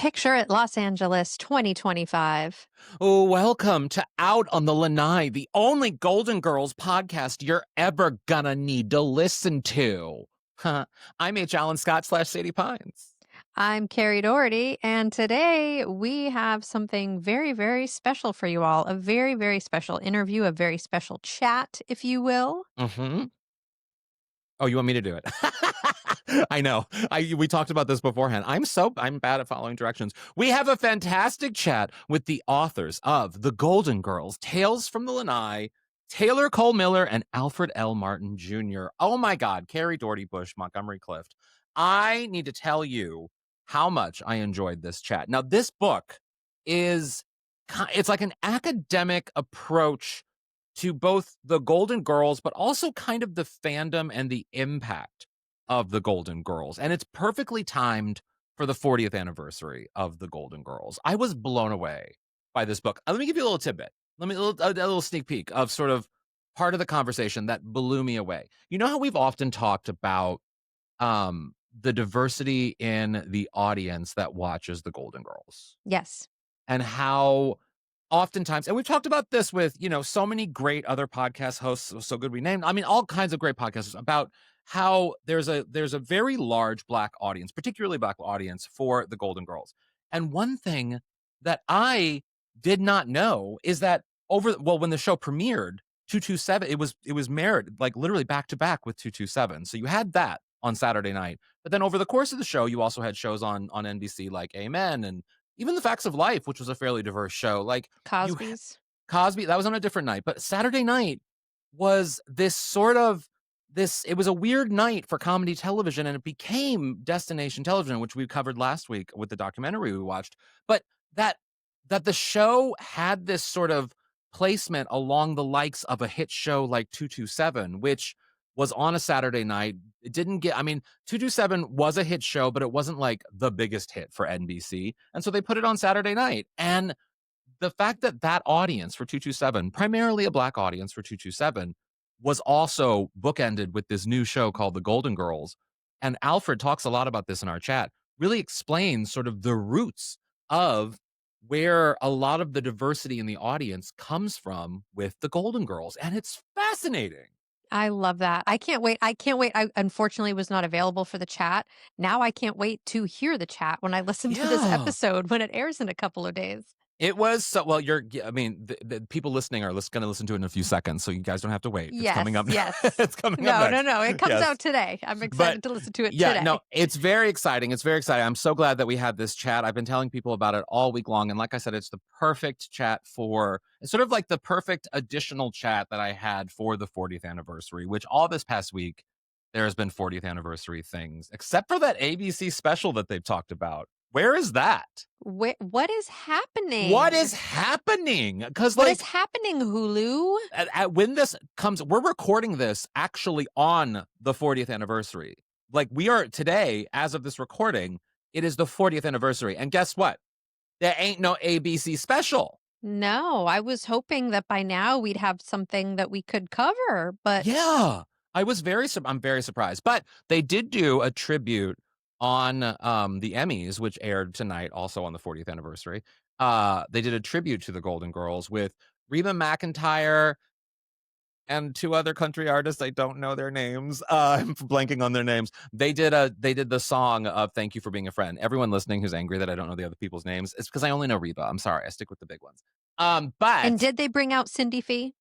Picture it, Los Angeles, 2025. Oh, welcome to Out on the Lanai, the only Golden Girls podcast you're ever gonna need to listen to. I'm H. Allen Scott / Sadie Pines. I'm Carrie Doherty, and today we have something very, very special for you all. A very, very special interview, a very special chat, if you will. Mm-hmm. Oh, you want me to do it? I know. We talked about this beforehand. I'm bad at following directions. We have a fantastic chat with the authors of The Golden Girls, Tales from the Lanai, Taylor Cole Miller, and Alfred L. Martin Jr. Oh my God, Carrie Doherty Bush, Montgomery Clift. I need to tell you how much I enjoyed this chat. Now, this book it's like an academic approach to both the Golden Girls, but also kind of the fandom and the impact of the Golden Girls. And it's perfectly timed for the 40th anniversary of the Golden Girls. I was blown away by this book. Let me give you a little tidbit. A little sneak peek of sort of part of the conversation that blew me away. You know how we've often talked about the diversity in the audience that watches the Golden Girls? Yes. And how oftentimes, and we've talked about this with, so many great other podcast hosts, So Good We Named, I mean, all kinds of great podcasts about how there's a very large Black audience, particularly Black audience for the Golden Girls. And one thing that I did not know is that when the show premiered, 227, it was mirrored like literally back to back with 227. So you had that on Saturday night, but then over the course of the show, you also had shows on NBC like Amen and even The Facts of Life, which was a fairly diverse show. Like Cosby's. Cosby, that was on a different night. But Saturday night was it was a weird night for comedy television, and it became destination television, which we covered last week with the documentary we watched. But that the show had this sort of placement along the likes of a hit show like 227, which was on a Saturday night. It didn't get, 227 was a hit show, but it wasn't like the biggest hit for NBC. And so they put it on Saturday night. And the fact that audience for 227, primarily a Black audience for 227, was also bookended with this new show called The Golden Girls. And Alfred talks a lot about this in our chat, really explains sort of the roots of where a lot of the diversity in the audience comes from with the Golden Girls. And it's fascinating. I love that. I can't wait. I unfortunately was not available for the chat. Now I can't wait to hear the chat when I listen to this episode when it airs in a couple of days. It was so well. The people listening are going to listen to it in a few seconds, so you guys don't have to wait. It's coming up. Yes. It's coming up. No. It comes out today. I'm excited to listen to it today. Yeah, no, it's very exciting. It's very exciting. I'm so glad that we had this chat. I've been telling people about it all week long, and like I said, it's the perfect chat it's sort of like the perfect additional chat that I had for the 40th anniversary. Which all this past week there has been 40th anniversary things, except for that ABC special that they've talked about. Where is that? What is happening? What is happening? Because what is happening, Hulu? When this comes, we're recording this actually on the 40th anniversary. Like we are today, as of this recording, it is the 40th anniversary. And guess what? There ain't no ABC special. No, I was hoping that by now we'd have something that we could cover, but yeah, I'm very surprised. But they did do a tribute on the Emmys, which aired tonight, also on the 40th anniversary. They did a tribute to the Golden Girls with Reba McEntire and two other country artists. I don't know their names. I'm blanking on their names. They did the song of "Thank You for Being a Friend." Everyone listening who's angry that I don't know the other people's names, it's because I only know Reba. I'm sorry. I stick with the big ones. And did they bring out Cindy Fee?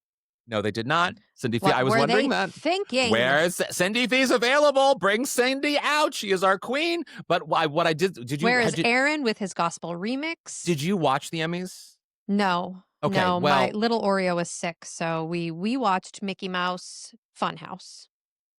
No, they did not. Cindy Fee. I was wondering that. Thinking. Where is Cindy Fee's available? Bring Cindy out. She is our queen. But what I did you? Where is Aaron with his gospel remix? Did you watch the Emmys? No. Okay. No, well, my little Oreo was sick, so we watched Mickey Mouse Funhouse.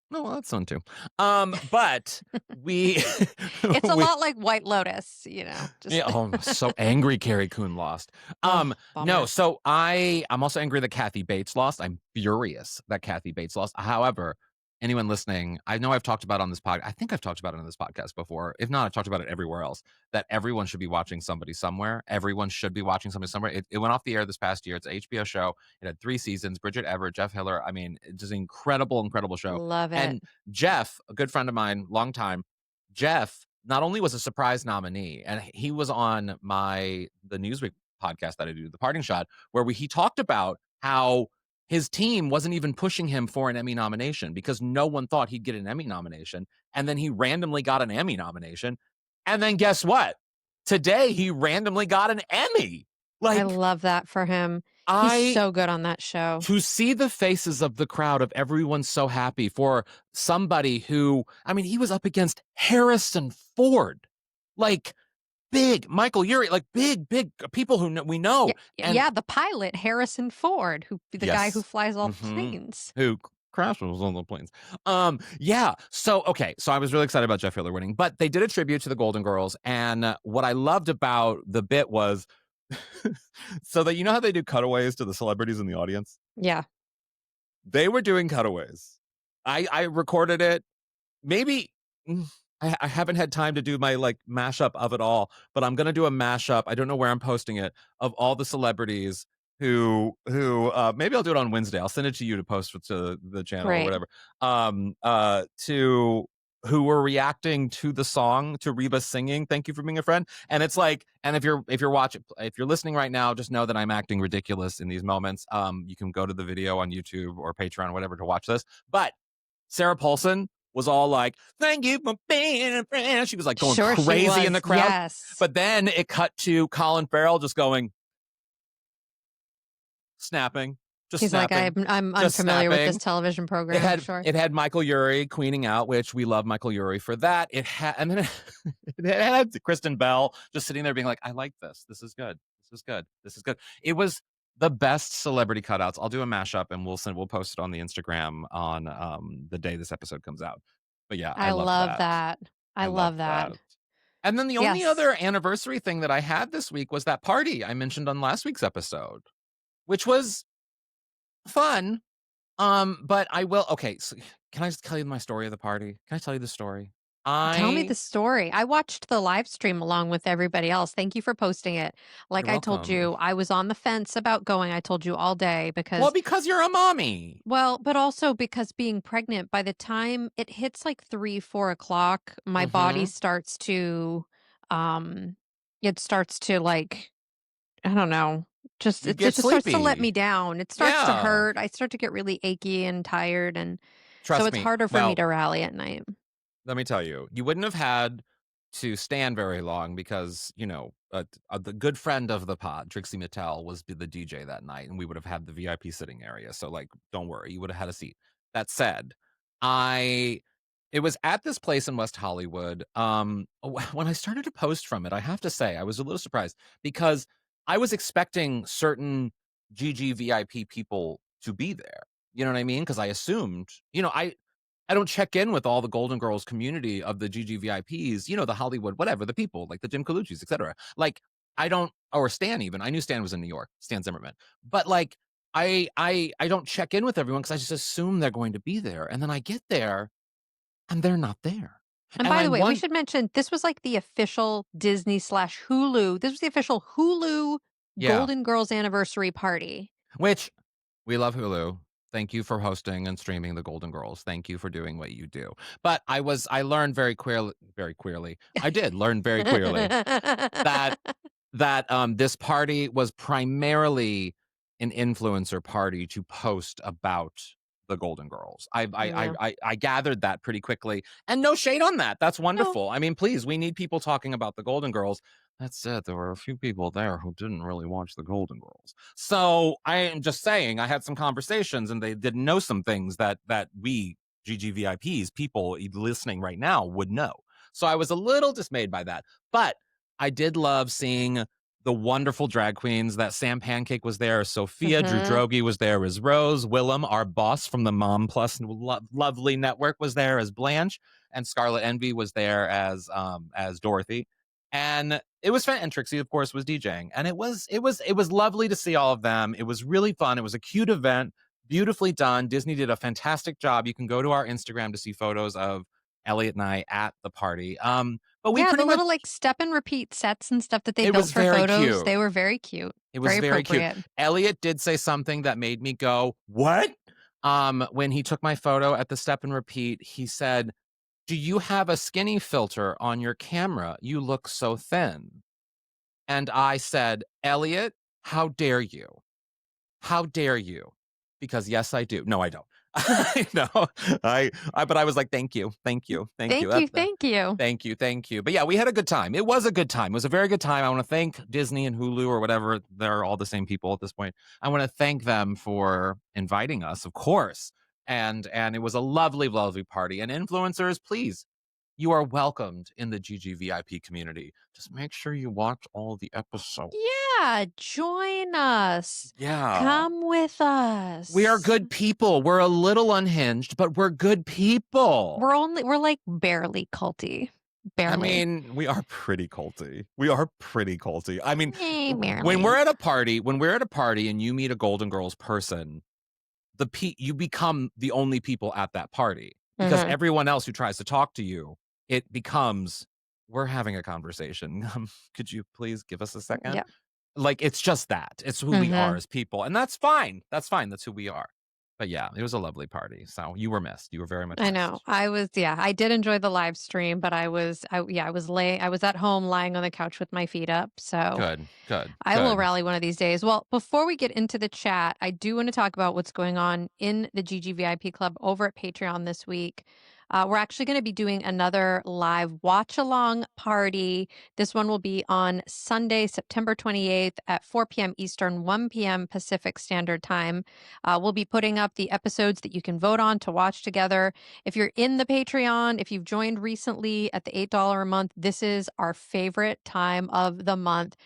No, well, that's fun too. But we it's a lot like White Lotus, Just yeah, I'm so angry Carrie Coon lost. No, so I'm also angry that Kathy Bates lost. I'm furious that Kathy Bates lost. However, anyone listening, I know I've talked about on this podcast. I think I've talked about it on this podcast before. If not, I've talked about it everywhere else. That everyone should be watching Somebody Somewhere. Everyone should be watching Somebody Somewhere. It went off the air this past year. It's an HBO show. It had 3 seasons. Bridget Everett, Jeff Hiller. I mean, it's just an incredible show. Love it. And Jeff, a good friend of mine, long time, Jeff not only was a surprise nominee, and he was on the Newsweek podcast that I do, The Parting Shot, where he talked about how his team wasn't even pushing him for an Emmy nomination because no one thought he'd get an Emmy nomination. And then he randomly got an Emmy nomination. And then guess what? Today he randomly got an Emmy. I Like, love that for him. He's I so good on that show. to see the faces of the crowd of everyone so happy for somebody who, I mean, he was up against Harrison Ford, like big Michael Urie, like big people who we Yeah, know. And yeah, the pilot, Harrison Ford, who the guy who yes, flies all the hmm planes. who crashes on the planes. Yeah. So okay, so I was really excited about Jeff Hiller winning, but they did a tribute to the Golden Girls, and what I loved about the bit was, so that you know how they do cutaways to the celebrities in the audience. Yeah, They were doing cutaways. I recorded it. Maybe I haven't had time to do my like mashup of it all, but I'm gonna do a mashup. I don't know where I'm posting it of all the celebrities who maybe I'll do it on Wednesday. I'll send it to you to post to the channel or great. whatever. To who were reacting to the song to Reba singing "Thank You for Being a Friend," and it's like, and if you're listening right now, just know that I'm acting ridiculous in these moments. You can go to the video on YouTube or Patreon or whatever to watch this, but Sarah Paulson was all like, "Thank you for being a friend." She was like going Sure, she crazy in the was. crowd. Yes. But then it cut to Colin Farrell just going, snapping, just He's like, snapping, I'm just unfamiliar with this snapping. television It program. had Sure. it had Michael Urie queening out, which we love Michael Urie for that. It had, and then it had Kristen Bell just sitting there being like, "I like this. This is good. This is good. This is good." It was the best celebrity cutouts. I'll do a mashup and we'll post it on the Instagram on the day this episode comes out. But yeah, I I loved love that. that. I I love loved that. that. And then the only Yes. other anniversary thing that I had this week was that party I mentioned on last week's episode, which was fun. But I will, okay, so can I just tell you my story of the party? Can I tell you the story? Tell me I the story. I watched the live stream along with everybody else. Thank you for posting it. Like You're I told welcome. you, I was on the fence about going. I told you all day Well, because, because you're a mommy. well, but also because being pregnant, by the time it hits like 3, 4 o'clock, my body Mhm. starts to, um, it starts to like, I don't know, just, You it get just starts to let sleepy. me down. It starts to Yeah. hurt. I start to get really achy and tired. And so Trust it's me. harder for me Well, to rally at night. let me tell you, you wouldn't have had to stand very long because, the good friend of the pod, Trixie Mattel, was the DJ that night, and we would have had the VIP sitting area. So, like, don't worry, you would have had a seat. That said, I it was at this place in West Hollywood. When I started to post from it, I have to say I was a little surprised because I was expecting certain GG VIP people to be there. You know what I mean? Because I assumed, I don't check in with all the Golden Girls community of the GGVIPs, the Hollywood, whatever, the people, like the Jim Colucci's, etc. Like, I don't, or Stan even. I knew Stan was in New York, Stan Zimmerman. But like, I don't check in with everyone because I just assume they're going to be there. And then I get there and they're not there. And And by I the way, we want, should mention this was like the official Disney slash Hulu. This was the official Hulu yeah, Golden Girls anniversary party. which we love Hulu. Thank you for hosting and streaming the Golden Girls. Thank you for doing what you do. But I learned very queerly. I did learn very queerly that this party was primarily an influencer party to post about the Golden Girls. Yeah. I gathered that pretty quickly, and no shade on that. That's No. wonderful. I mean, please, we need people talking about the Golden Girls. That said, there were a few people there who didn't really watch the Golden Girls. So I am just saying, I had some conversations, and they didn't know some things that we GGVIPs, people listening right now, would know. So I was a little dismayed by that, but I did love seeing the wonderful drag queens. That Sam Pancake was there. Sophia, Drew Mhm. Droege was there as Rose. Willem, our boss from the Mom Plus lovely network, was there as Blanche, and Scarlet Envy was there as Dorothy. And it was fun. And Trixie, of course, was DJing. And it was lovely to see all of them. It was really fun. It was a cute event, beautifully done. Disney did a fantastic job. You can go to our Instagram to see photos of Elliot and I at the party. But we Yeah, pretty the much little like step and repeat sets and stuff that they it built was for very photos, cute. they were very cute. It was Very very cute. appropriate. Elliot did say something that made me go, "What?" When he took my photo at the step and repeat, he said, Do you have a skinny filter on your camera? You look so thin." And I said, "Elliot, how dare you? How dare you?" Because yes, I do. No, I don't. No, but I was like, "Thank you, thank you, thank you." Thank you, thank you. Thank you, thank you. But yeah, we had a good time. It was a good time. It was a very good time. I want to thank Disney and Hulu or whatever. They're all the same people at this point. I want to thank them for inviting us, of course. And it was a lovely, lovely party. And influencers, please, you are welcomed in the GGVIP community. Just make sure you watch all the episodes. Yeah, join us. Yeah. Come with We are us. good people. We're a little unhinged, but we're good people. We're like barely culty. I Barely. mean, we are pretty culty. We are pretty culty. I mean, when Barely. we're at a party and you meet a Golden Girls person, you become the only people at that party because Mhm. everyone else who tries to talk to you, it becomes we're having a conversation. Could you please give us a second? Yeah. Like it's just that. It's who we are Mhm. as people, and that's fine. That's fine. That's who we are. But yeah, it was a lovely party. So you were missed. You were very much I know. missed. I did enjoy the live stream, but I was at home lying on the couch with my feet up. So Good, good, I will good. rally one of these days. Well, before we get into the chat, I do want to talk about what's going on in the GGVIP Club over at Patreon this week. We're actually going to be doing another live watch along party. This one will be on Sunday, September 28th at 4 p.m. Eastern, 1 p.m. Pacific Standard Time. We'll be putting up the episodes that you can vote on to watch together. If you're in the Patreon, if you've joined recently at the $8 a month, this is our favorite time of the month.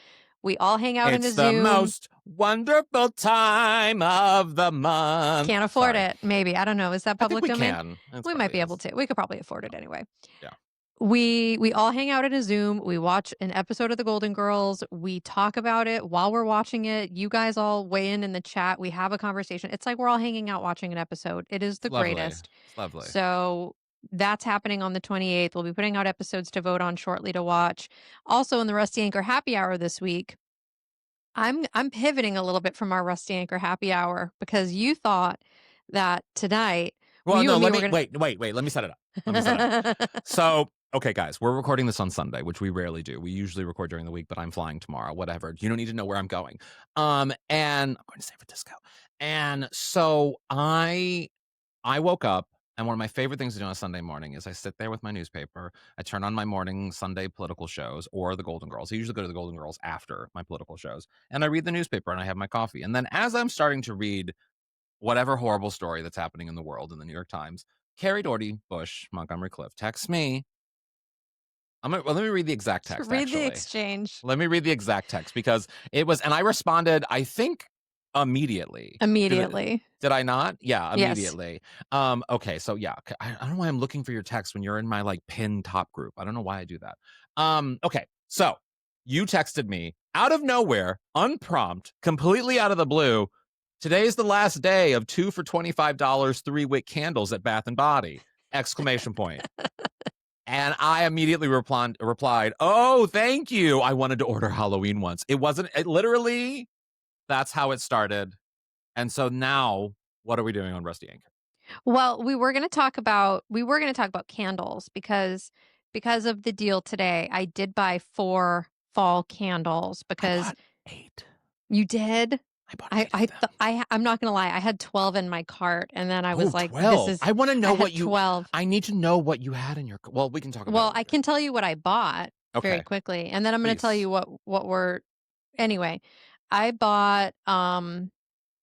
We all hang out in a It's the Zoom. most wonderful time of the month. Can't afford Sorry. it. Maybe. I don't know. Is that I think public we domain? can. It's We might probably be able is. to. We could probably afford it anyway. Yeah. We all hang out in a Zoom. We watch an episode of The Golden Girls. We talk about it while we're watching it. You guys all weigh in the chat. We have a conversation. It's like we're all hanging out watching an episode. It is It's the lovely. greatest. It's lovely. So that's happening on the 28th. We'll be putting out episodes to vote on shortly to watch. Also in the Rusty Anchor Happy Hour this week, I'm pivoting a little bit from our Rusty Anchor Happy Hour because you thought that tonight Well, you no, and me let were me gonna wait. Let me set it up. Let me set it up. So, okay, guys, we're recording this on Sunday, which we rarely do. We usually record during the week, but I'm flying tomorrow, whatever. You don't need to know where I'm going. And I'm going to San Francisco. And so I woke up, and one of my favorite things to do on a Sunday morning is I sit there with my newspaper. I turn on my morning Sunday political shows or the Golden Girls. I usually go to the Golden Girls after my political shows, and I read the newspaper and I have my coffee. And then as I'm starting to read whatever horrible story that's happening in the world in the New York Times, Carrie Doherty Bush Montgomery Clift texts me. Let me read the exact text, read the actually. exchange Let me read the exact text because it was, and I responded, I think immediately. immediately. Did I not? Yeah, Yes. immediately. Okay, so yeah, I don't know why I'm looking for your text when you're in my like pinned top group. I don't know why I do that. Okay, so you texted me out of nowhere, unprompt, completely out of the blue. Today's the last day of 2 for $25 3-wick candles at Bath and Body! Exclamation point. And I immediately replied, "Oh, thank you. I wanted to order Halloween once." It literally, that's how it started. And so now, what are we doing on Rusty Anchor? Well, we were going to talk about candles because of the deal today. I did buy 4 fall candles I because bought 8. you did. I bought 8 of them. I'm not going to lie. I had 12 in my cart and then I Oh, was like 12. I wanna I know had what you 12. I need to know what you had in your well, we can talk about Well, it I later. can tell you what I bought very Okay, quickly and then I'm going to tell please. you what we're anyway. I bought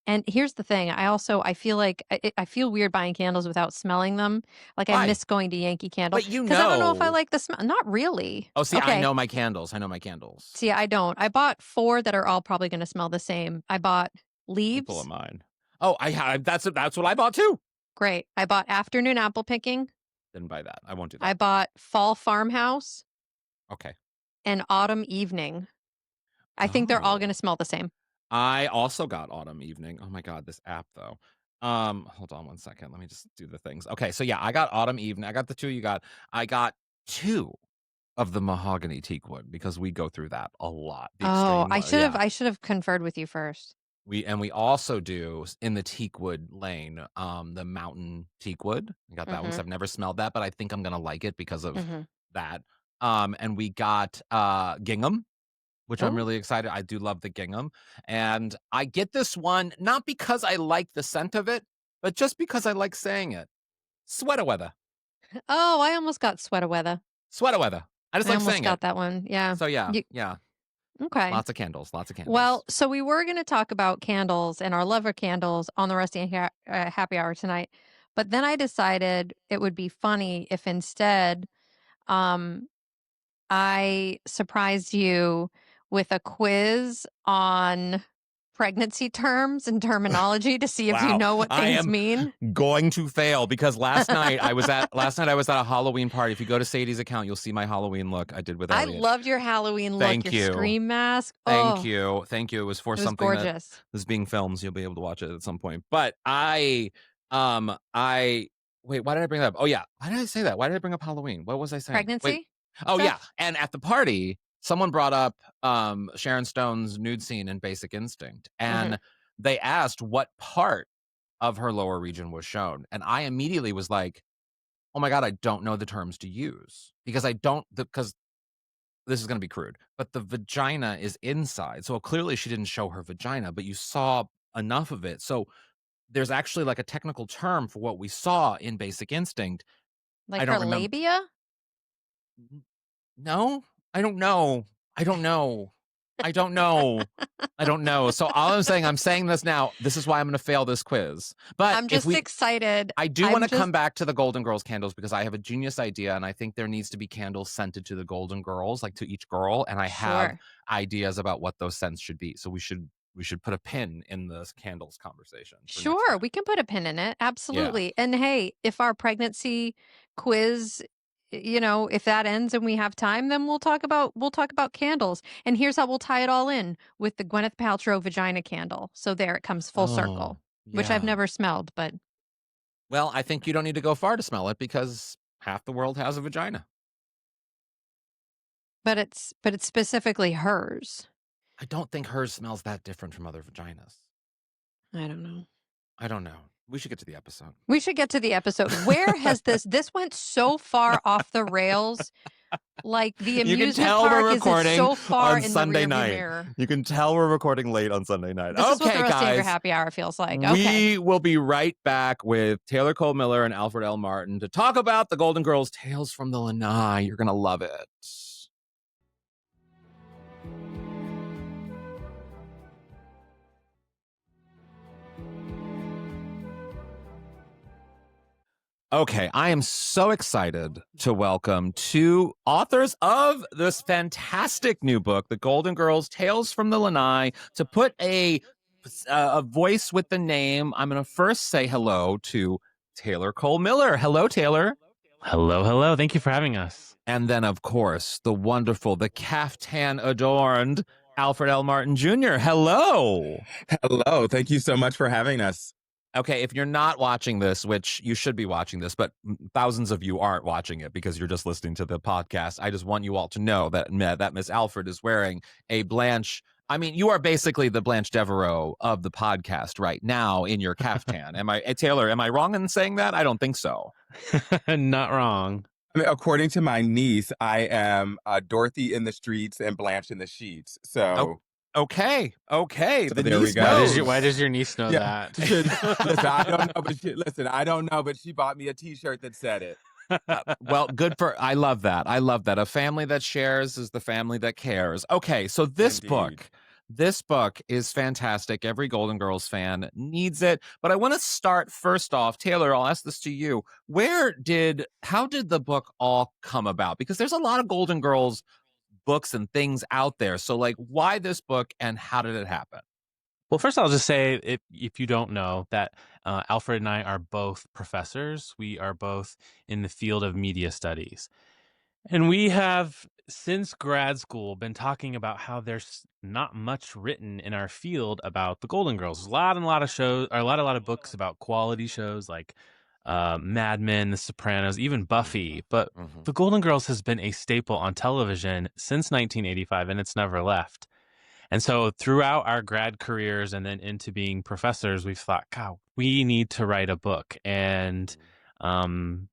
And here's the thing, I feel like I feel weird buying candles without smelling them. Like, I Why? miss going to Yankee Candle But you because I don't know if I know. like the smell. Not really. Oh, see, I Okay. know my candles. I know my candles. See, I don't. I bought 4 that are all probably gonna smell the same. I bought Let me pull up leaves. mine. Oh, I have that's what I bought too. Great. I bought afternoon apple picking. Didn't buy that. I won't do I that. bought fall farmhouse Okay. and autumn evening. I think they're all gonna Oh. smell the same. I also got Autumn Evening. Oh my god, this app though. Hold on one second. Let me just do the things. Okay, so yeah, I got Autumn Evening. I got the 2 you got. I got 2 of the mahogany teak wood because we go through that a lot. The Oh, extreme, yeah. I should have conferred with you first. We also do in the teakwood lane, the mountain teakwood. I got that one 'cause Mhm. I've never smelled that, but I think I'm gonna like it because of Mhm. that. And we got, gingham, which I'm Oh. really excited. I do love the gingham, and I get this one not because I like the scent of it, but just because I like saying it. Sweater weather, Oh, I almost got sweater weather. sweater weather. I just I like almost saying it. got that one. Yeah. So yeah, You yeah. okay. Lots of candles, lots of Well, candles. so we were going to talk about candles and our love of candles on the Rusty and Happy Hour tonight, but then I decided it would be funny if instead um, I surprised you with a quiz on pregnancy terms and terminology to see if you Wow, know what I things am mean. going to fail because last night I was at a Halloween party. If you go to Sadie's account, you'll see my Halloween look I did with I Elliot. loved your Halloween look, Thank your you. scream mask. Thank Oh, you. Thank you. It was for it was something that gorgeous. is being filmed, so you'll be able to watch it at some point. But I wait, why did I bring that up? Oh yeah. Why did I say that? Why did I bring up Halloween? What was I saying? Wait. Pregnancy Oh yeah. stuff And at the party, someone brought up Sharon Stone's nude scene in Basic Instinct. hmm And they asked what part of her lower region was shown. And I immediately was like, oh my God, I don't know the terms to use because because this is going to be crude, but the vagina is inside. So clearly she didn't show her vagina, but you saw enough of it. So there's actually like a technical term for what we saw in Basic Instinct. I like her don't remember. labia. No, I don't know. I don't know. I don't know. I don't know. So all I'm saying this now. This is why I'm going to fail this quiz. But I'm if just we excited. I do want I'm to come just back to the Golden Girls candles because I have a genius idea and I think there needs to be candles scented to the Golden Girls, like to each girl. And I have sure. ideas about what those scents should be. So we should put a pin in this candles conversation for next Sure, time. we can put a pin in it. Yeah. Absolutely. And hey, if our pregnancy quiz, if that ends and we have time, then we'll talk about candles. And here's how we'll tie it all in with the Gwyneth Paltrow vagina candle. So there it comes full Oh, circle, which I've yeah. never smelled, but Well, I think you don't need to go far to smell it because half the world has a vagina. it's specifically hers. I don't think hers smells that different from other vaginas. I don't know. I don't know. We should get to the episode. We should get to the episode. Where has this went so far off the rails? Like the You can amusement tell we're park is recording so far on in the Sunday rearview night. mirror. You can tell we're recording late on Sunday night. This is what the Okay, Rusty Anger guys. Happy Hour feels like. Okay. We will be right back with Taylor Cole Miller and Alfred L. Martin to talk about the Golden Girls Tales from the Lanai. You're going to love it. Okay, I am so excited to welcome two authors of this fantastic new book, The Golden Girls Tales from the Lanai, to put a voice with the name. I'm going to first say hello to Taylor Cole Miller. Hello, Taylor. Hello, hello. Thank you for having us. And then, of course, the wonderful, the caftan adorned Alfred L. Martin Jr. Hello. Hello. Thank you so much for having us. Okay, if you're not watching this, which you should be watching this, but thousands of you aren't watching it because you're just listening to the podcast, I just want you all to know that Miss Alfred is wearing a Blanche. I mean, you are basically the Blanche Devereaux of the podcast right now in your caftan. Taylor, am I wrong in saying that? I don't think so. Not wrong. I mean, according to my niece, I am Dorothy in the streets and Blanche in the sheets. So, Okay. so The there we niece go. knows. Why does your niece know that? Listen, I don't know, but she bought me a T-shirt that said it. Well, I love that. I love that. A family that shares is the family that cares. Okay, so Indeed. this book is fantastic. Every Golden Girls fan needs it. But I want to start first off, Taylor, I'll ask this to you. How did the book all come about? Because there's a lot of Golden Girls books and things out there. So like, why this book and how did it happen? Well, first I'll just say, if you don't know, that Alfred and I are both professors. We are both in the field of media studies. And we have, since grad school, been talking about how there's not much written in our field about the Golden Girls. There's a lot of shows, or a lot of books about quality shows like Mad Men, The Sopranos, even Buffy. But the Golden Girls has been a staple on television since 1985, and it's never left. And so throughout our grad careers and then into being professors, we've thought, God, we need to write a book. And um,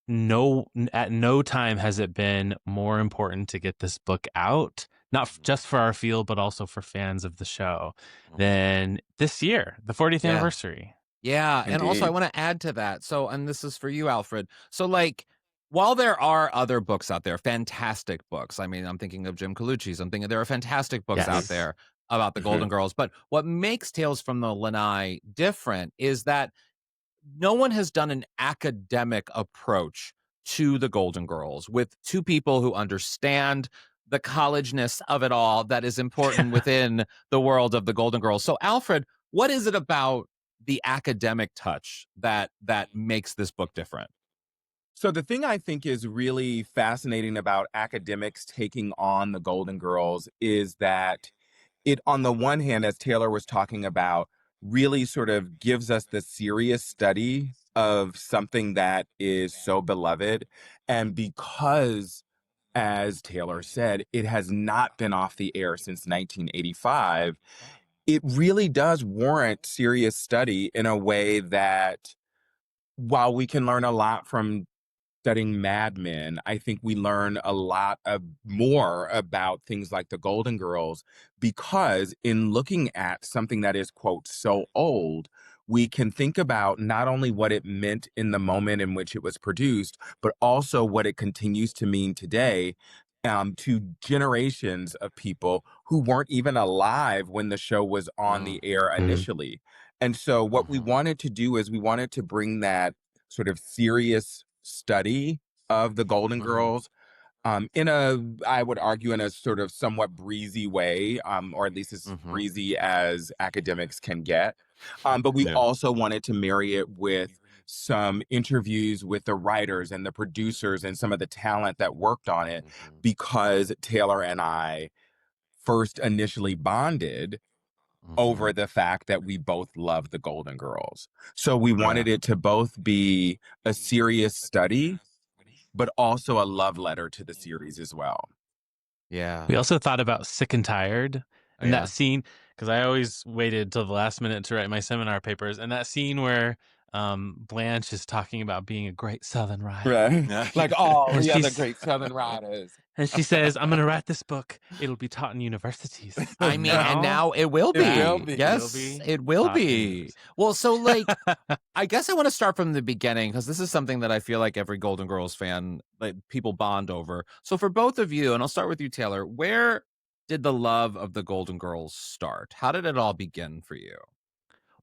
at no time has it been more important to get this book out, not just for our field, but also for fans of the show, than this year, the 40th Yeah. anniversary. Yeah. And also, I Indeed. want to add to that. So, and this is for you, Alfred. So, like, while there are other books out there, fantastic books, I mean, I'm thinking of Jim Colucci's, I'm thinking there are fantastic books out Yes. there about the Golden Girls. But what makes Tales from the Lanai different is that no one has done an academic approach to the Golden Girls with two people who understand the collegeness of it all that is important within the world of the Golden Girls. So, Alfred, what is it about the academic touch that makes this book different? So the thing I think is really fascinating about academics taking on the Golden Girls is that it, on the one hand, as Taylor was talking about, really sort of gives us the serious study of something that is so beloved. And because, as Taylor said, it has not been off the air since 1985, it really does warrant serious study in a way that, while we can learn a lot from studying Mad Men, I think we learn a lot of more about things like the Golden Girls, because in looking at something that is, quote, so old, we can think about not only what it meant in the moment in which it was produced, but also what it continues to mean today, to generations of people who weren't even alive when the show was on the air Mhm. initially. And so what we wanted to do is we wanted to bring that sort of serious study of the Golden Girls, in a, I would argue, in a sort of somewhat breezy way, or at least as breezy as academics can get. But we Yeah. also wanted to marry it with some interviews with the writers and the producers and some of the talent that worked on it, because Taylor and I first initially bonded over the fact that we both love the Golden Girls. So we wanted it to both be a serious study, but also a love letter to the series as well. Yeah. We also thought about Sick and Tired, Oh, and yeah. that scene, because I always waited till the last minute to write my seminar papers, and that scene where Blanche is talking about being a great Southern rider. Right. Like all And the other she's great Southern riders. and she says, I'm gonna write this book. It'll be taught in universities. I mean, and now it will It will be. be. It'll Yes, be it will taught in be. Well, so like, I guess I want to start from the beginning because this is something that I feel like every Golden Girls fan, like people bond over. So for both of you, and I'll start with you, Taylor, where did the love of the Golden Girls start? How did it all begin for you?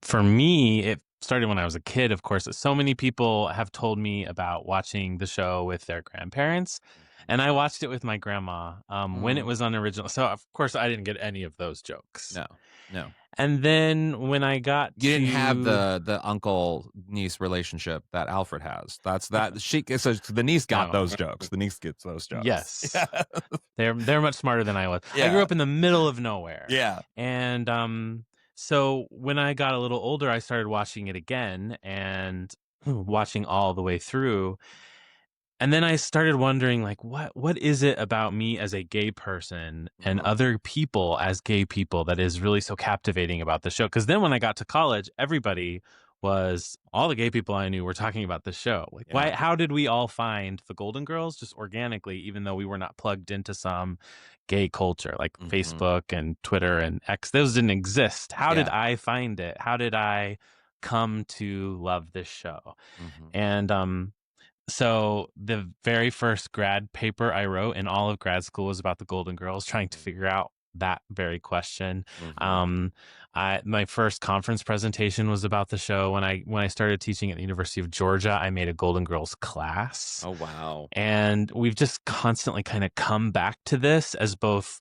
For me, it started when I was a kid, of course. So many people have told me about watching the show with their grandparents, and I watched it with my grandma when it was on original. So, of course, I didn't get any of those jokes. No, no. And then when I got You didn't have to the uncle niece relationship that Alfred has. That's that she. So the niece got No. those jokes. The niece gets those jokes. Yes. Yeah. They're much smarter than I was. I Yeah. grew up in the middle of nowhere. Yeah. And so when I got a little older, I started watching it again and watching all the way through. And then I started wondering, like, what is it about me as a gay person and other people as gay people that is really so captivating about the show? Because then when I got to college, all the gay people I knew were talking about the show. Like, Yeah. how did we all find the Golden Girls just organically, even though we were not plugged into some gay culture like Facebook and Twitter and X? Those didn't exist. How did I find it? How did I come to love this show? And so the very first grad paper I wrote in all of grad school was about the Golden Girls, trying to figure out that very question. My first conference presentation was about the show. When I started teaching at the University of Georgia, I made a Golden Girls class. Oh, wow. And we've just constantly kind of come back to this as both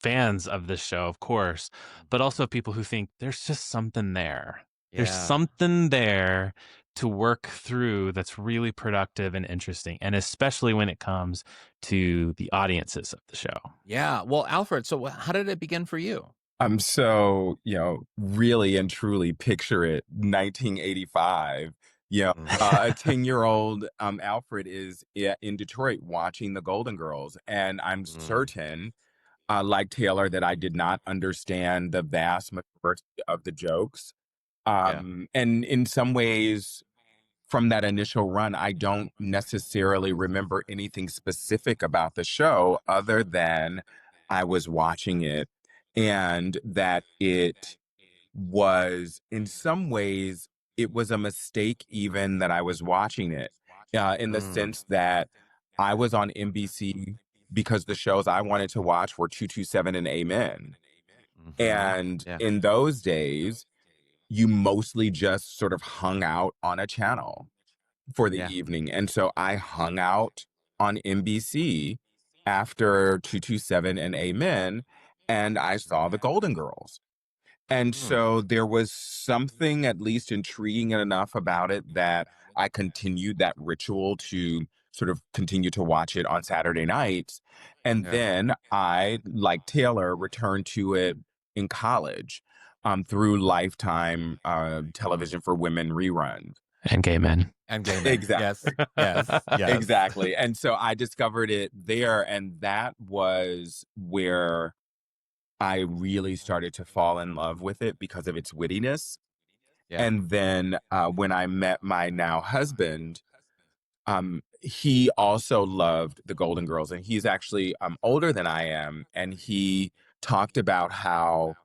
fans of this show, of course, but also people who think there's just something there. There's something there to work through that's really productive and interesting, and especially when it comes to the audiences of the show. Yeah. Well, Alfred, so how did it begin for you? I'm so, really and truly picture it 1985. A 10-year-old Alfred is in Detroit watching the Golden Girls. And I'm certain like Taylor, that I did not understand the vast majority of the jokes. Yeah. And in some ways, from that initial run, I don't necessarily remember anything specific about the show other than I was watching it and that it was, in some ways, it was a mistake even that I was watching it, in the Mm. sense that I was on NBC because the shows I wanted to watch were 227 and Amen. Mm-hmm. And Yeah. in those days, you mostly just sort of hung out on a channel for the Yeah. evening. And so I hung out on NBC after 227 and Amen, and I saw the Golden Girls. And Mm. so there was something at least intriguing enough about it that I continued that ritual to sort of continue to watch it on Saturday nights. And Yeah. then I, like Taylor, returned to it in college, through Lifetime Mm. television for women reruns. And gay men. And gay men. Yes. Exactly. Yes. Yes. Exactly. And so I discovered it there, and that was where I really started to fall in love with it because of its wittiness. Yeah. And then when I met my now husband, he also loved the Golden Girls, and he's actually older than I am, and he talked about how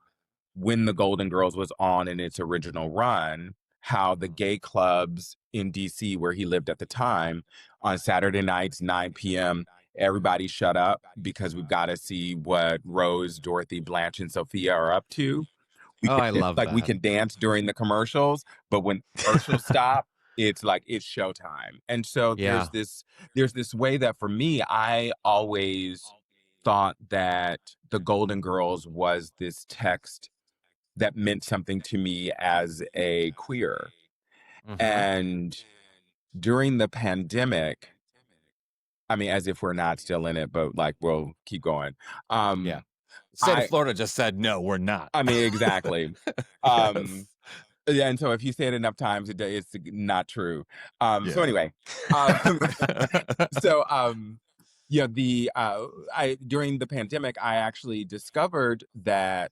when the Golden Girls was on in its original run, how the gay clubs in DC where he lived at the time, on Saturday nights, 9 p.m., everybody shut up because we've got to see what Rose, Dorothy, Blanche, and Sophia are up to. We Oh, I can, love like, we that. can dance during the commercials, but when commercials stop, it's like it's showtime. And so Yeah. there's this way that for me, I always thought that the Golden Girls was this text that meant something to me as a queer. Mm-hmm. And during the pandemic, I mean, as if we're not still in it, but like we'll keep going. Yeah. Um, State of I Florida just said no, we're not. I mean, exactly. Yes. Yeah, and so if you say it enough times, it's not true. So Yeah. anyway, um, so yeah, the I during the pandemic, I actually discovered that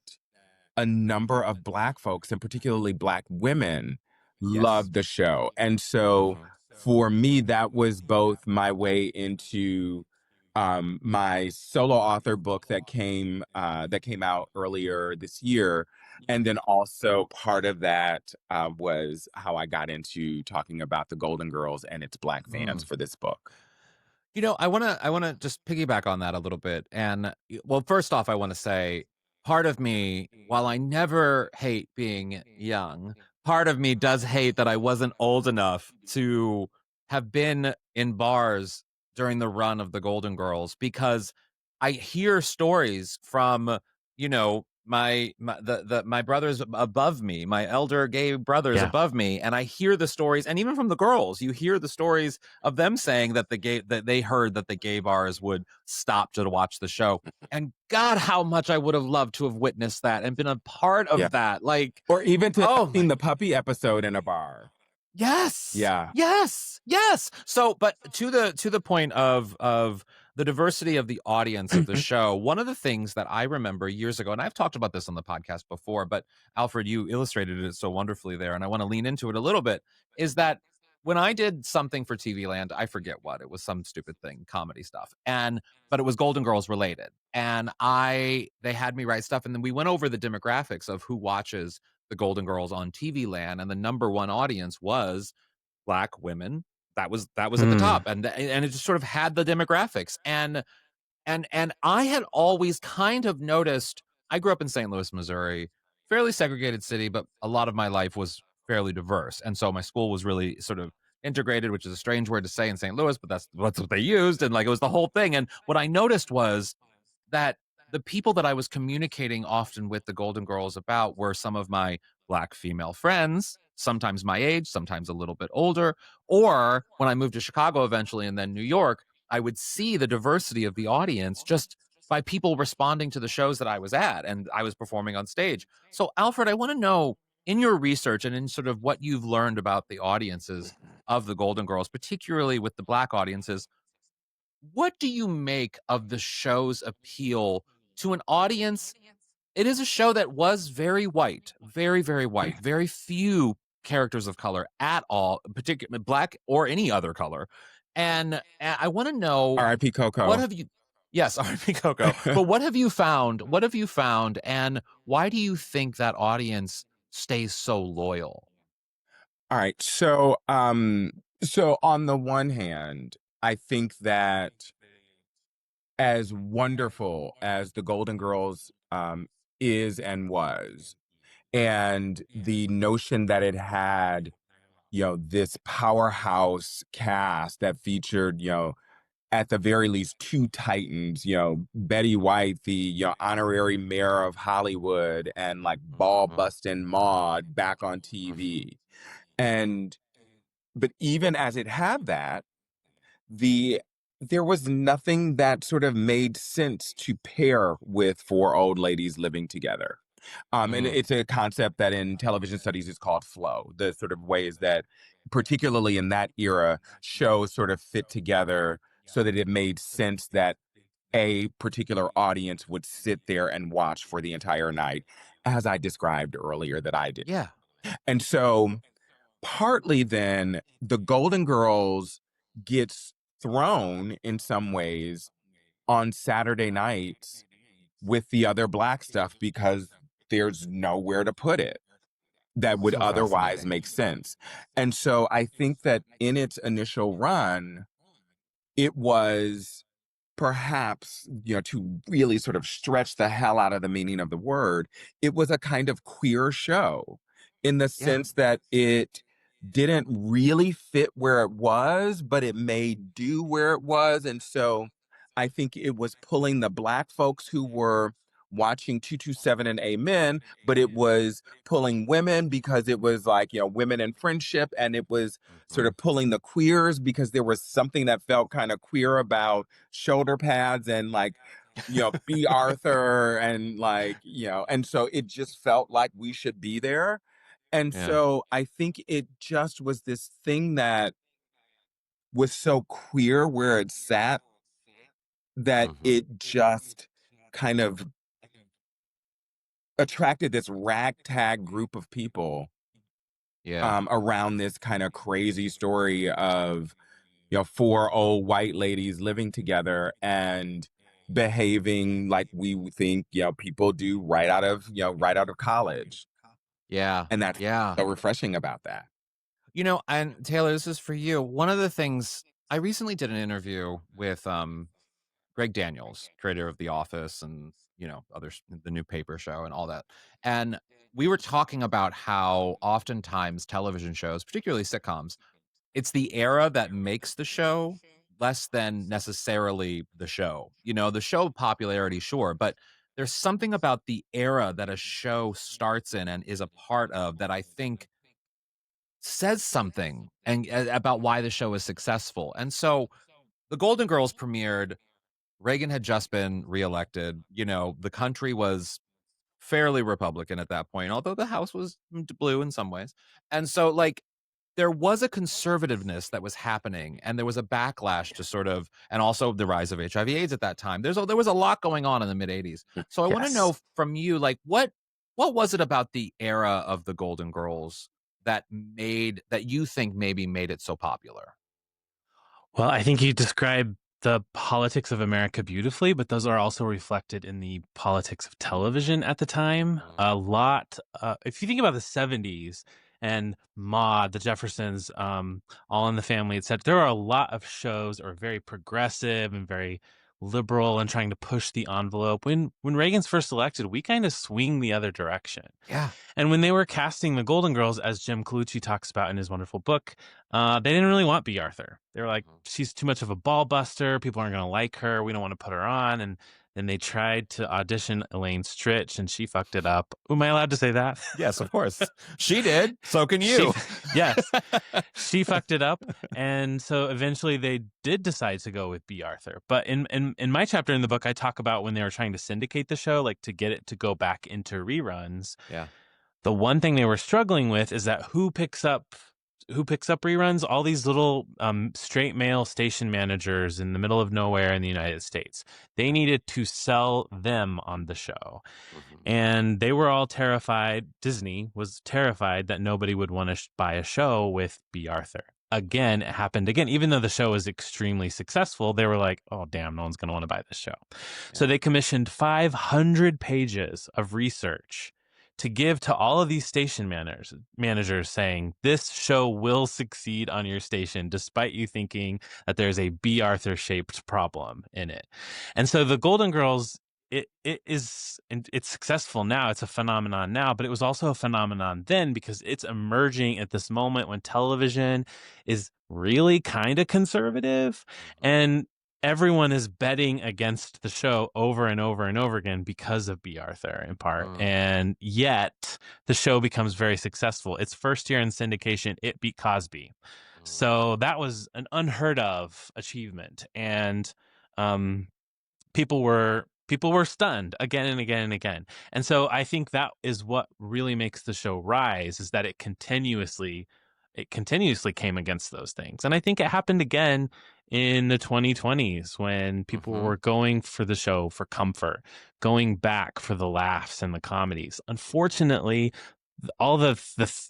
a number of Black folks, and particularly Black women, Yes. loved the show. And so Mm-hmm. for me, that was both my way into my solo author book that came out earlier this year. And then also part of that was how I got into talking about the Golden Girls and its Black fans Mm. for this book. I wanna just piggyback on that a little bit. And well, first off, I want to say part of me, while I never hate being young, part of me does hate that I wasn't old enough to have been in bars during the run of the Golden Girls, because I hear stories from, my brothers above me, my elder gay brothers Yeah. above me, and I hear the stories, and even from the girls, you hear the stories of them saying that they heard that the gay bars would stop to watch the show. And God, how much I would have loved to have witnessed that and been a part Yeah. of that. Like, Or even to have oh seen my, the puppy episode in a bar. yes, Yeah. yes, yes. So, but to the point of the diversity of the audience of the show, one of the things that I remember years ago, and I've talked about this on the podcast before, but Alfred, you illustrated it so wonderfully there, and I want to lean into it a little bit, is that when I did something for TV Land, I forget what, it was some stupid thing, comedy stuff, but it was Golden Girls related, and they had me write stuff, and then we went over the demographics of who watches the Golden Girls on TV Land, and the number one audience was Black women. That was at the Hmm. top, and it just sort of had the demographics, and I had always kind of noticed. I grew up in St. Louis, Missouri, fairly segregated city, but a lot of my life was fairly diverse, and so my school was really sort of integrated, which is a strange word to say in St. Louis, but that's what they used, and like it was the whole thing. And what I noticed was that the people that I was communicating often with the Golden Girls about were some of my Black female friends, sometimes my age, sometimes a little bit older. Or when I moved to Chicago eventually and then New York, I would see the diversity of the audience just by people responding to the shows that I was at and I was performing on stage. So, Alfred, I want to know, in your research and in sort of what you've learned about the audiences of the Golden Girls, particularly with the Black audiences, what do you make of the show's appeal to an audience. It is a show that was very white, very, very white, very few characters of color at all, particularly black or any other color. And I want to know, R.I.P. what Coco. have you, yes, R.I.P. Coco, but what have you found? What have you found? And why do you think that audience stays so loyal? All right. So on the one hand, I think that as wonderful as the Golden Girls is and was, and the notion that it had, this powerhouse cast that featured, at the very least two titans, Betty White, the honorary mayor of Hollywood, and like ball Mhm, busting Maud back on mhm. TV. And but even as it had that, the there was nothing that sort of made sense to pair with four old ladies living together. And Mm, it's a concept that in television studies is called flow, the sort of ways that, particularly in that era, shows sort of fit together so that it made sense that a particular audience would sit there and watch for the entire night, as I described earlier that I did. yeah, And so partly then the Golden Girls gets thrown in some ways on Saturday nights with the other black stuff because there's nowhere to put it that would so otherwise fascinating. make sense. And so I think that in its initial run, it was perhaps, to really sort of stretch the hell out of the meaning of the word, it was a kind of queer show in the Yeah, sense that it didn't really fit where it was, but it made do where it was. And so I think it was pulling the black folks who were watching 227 and Amen, but it was pulling women because it was like, women in friendship. And it was sort mhm, of pulling the queers because there was something that felt kind of queer about shoulder pads and like, B. Arthur and like, and so it just felt like we should be there. And yeah, so I think it just was this thing that was so queer where it sat that mhm, it just kind of attracted this ragtag group of people yeah, around this kind of crazy story of, four old white ladies living together and behaving like we would think, people do right out of college. yeah, And that's yeah. so refreshing about that. And Taylor, this is for you. One of the things, I recently did an interview with Greg Daniels, creator of The Office and, others, the new paper show and all that. And we were talking about how oftentimes television shows, particularly sitcoms, it's the era that makes the show less than necessarily the show. The show popularity, sure, but there's something about the era that a show starts in and is a part of that I think says something and about why the show is successful. And so the Golden Girls premiered. Reagan had just been reelected. The country was fairly Republican at that point, although the House was blue in some ways. And so, like, there was a conservativeness that was happening, and there was a backlash to sort of, and also the rise of HIV/AIDS at that time. There was a lot going on in the mid '80s. So I want to Yes. know from you, like, what was it about the era of the Golden Girls that you think maybe made it so popular? Well, I think you described the politics of America beautifully, but those are also reflected in the politics of television at the time. Mm, A lot, if you think about the 70s and Maude, The Jeffersons, All in the Family, etc., there are a lot of shows that are very progressive and very liberal and trying to push the envelope. When Reagan's first elected, we kind of swing the other direction. yeah. And when they were casting the Golden Girls, as Jim Colucci talks about in his wonderful book, they didn't really want B. Arthur. They were like, Mhm. she's too much of a ball buster. People aren't going to like her. We don't want to put her on. And then they tried to audition Elaine Stritch, and she fucked it up. Am I allowed to say that? Yes, of course. She did. So can she, you. yes, she fucked it up. And so eventually they did decide to go with B. Arthur. But in my chapter in the book, I talk about when they were trying to syndicate the show, like to get it to go back into reruns. Yeah. The one thing they were struggling with is that who picks up who picks up reruns? All these little straight male station managers in the middle of nowhere in the United States. They needed to sell them on the show. And they were all terrified. Disney was terrified that nobody would want to buy a show with B. Arthur. Again, it happened again. Even though the show was extremely successful, they were like, oh, damn, no one's going to want to buy this show. Yeah. So they commissioned 500 pages of research to give to all of these station managers saying, this show will succeed on your station, despite you thinking that there's a B. Arthur-shaped problem in it. And so the Golden Girls, it's successful now. It's a phenomenon now, but it was also a phenomenon then because it's emerging at this moment when television is really kind of conservative, and everyone is betting against the show over and over and over again because of B. Arthur in part. And yet the show becomes very successful. Its first year in syndication, it beat Cosby. So that was an unheard of achievement. And people were stunned again and again and again. And so I think that is what really makes the show rise, is that it continuously came against those things. And I think it happened again in the 2020s when people were going for the show for comfort, going back for the laughs and the comedies. Unfortunately, all the